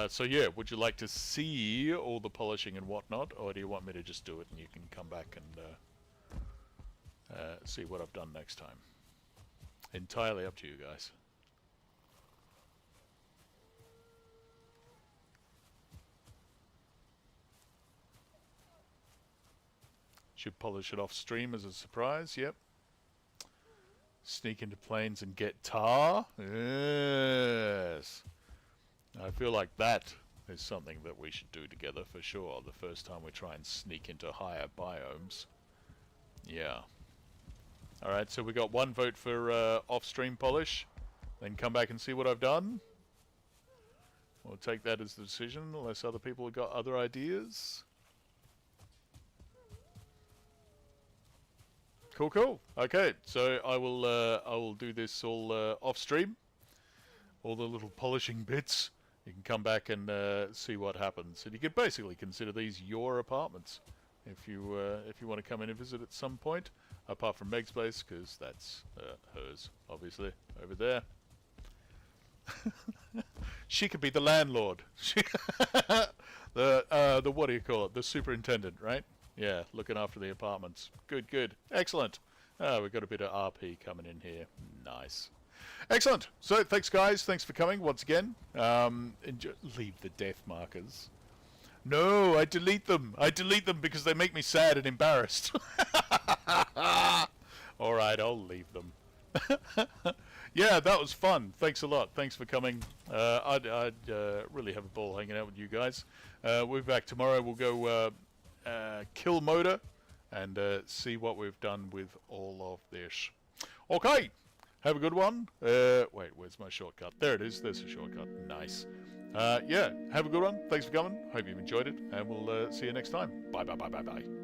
So yeah, would you like to see all the polishing and whatnot, or do you want me to just do it and you can come back and see what I've done next time? Entirely up to you guys. Should polish it off stream as a surprise, yep. Sneak into planes and get tar? Yes. I feel like that is something that we should do together for sure. The first time we try and sneak into higher biomes. Yeah. Alright, so we got one vote for off-stream polish. Then come back and see what I've done. We'll take that as the decision, unless other people have got other ideas. Cool, cool. Okay, so I will do this all off-stream. All the little polishing bits. You can come back and see what happens. And you can basically consider these your apartments if you want to come in and visit at some point. Apart from Meg's place, because that's hers, obviously, over there. She could be the landlord. The what do you call it? The superintendent, right? Yeah, looking after the apartments. Good, good. Excellent. We've got a bit of RP coming in here. Nice. Excellent. So, thanks guys. Thanks for coming once again. Leave the death markers. No, I delete them. I delete them because they make me sad and embarrassed. Alright, I'll leave them. Yeah, that was fun. Thanks a lot. Thanks for coming. I'd really have a ball hanging out with you guys. We'll be back tomorrow. We'll go kill Moda and see what we've done with all of this. Okay, have a good one. Wait, where's my shortcut? There it is. There's a shortcut. Nice. Yeah, have a good one. Thanks for coming. Hope you've enjoyed it, and we'll see you next time. Bye, bye, bye, bye, bye.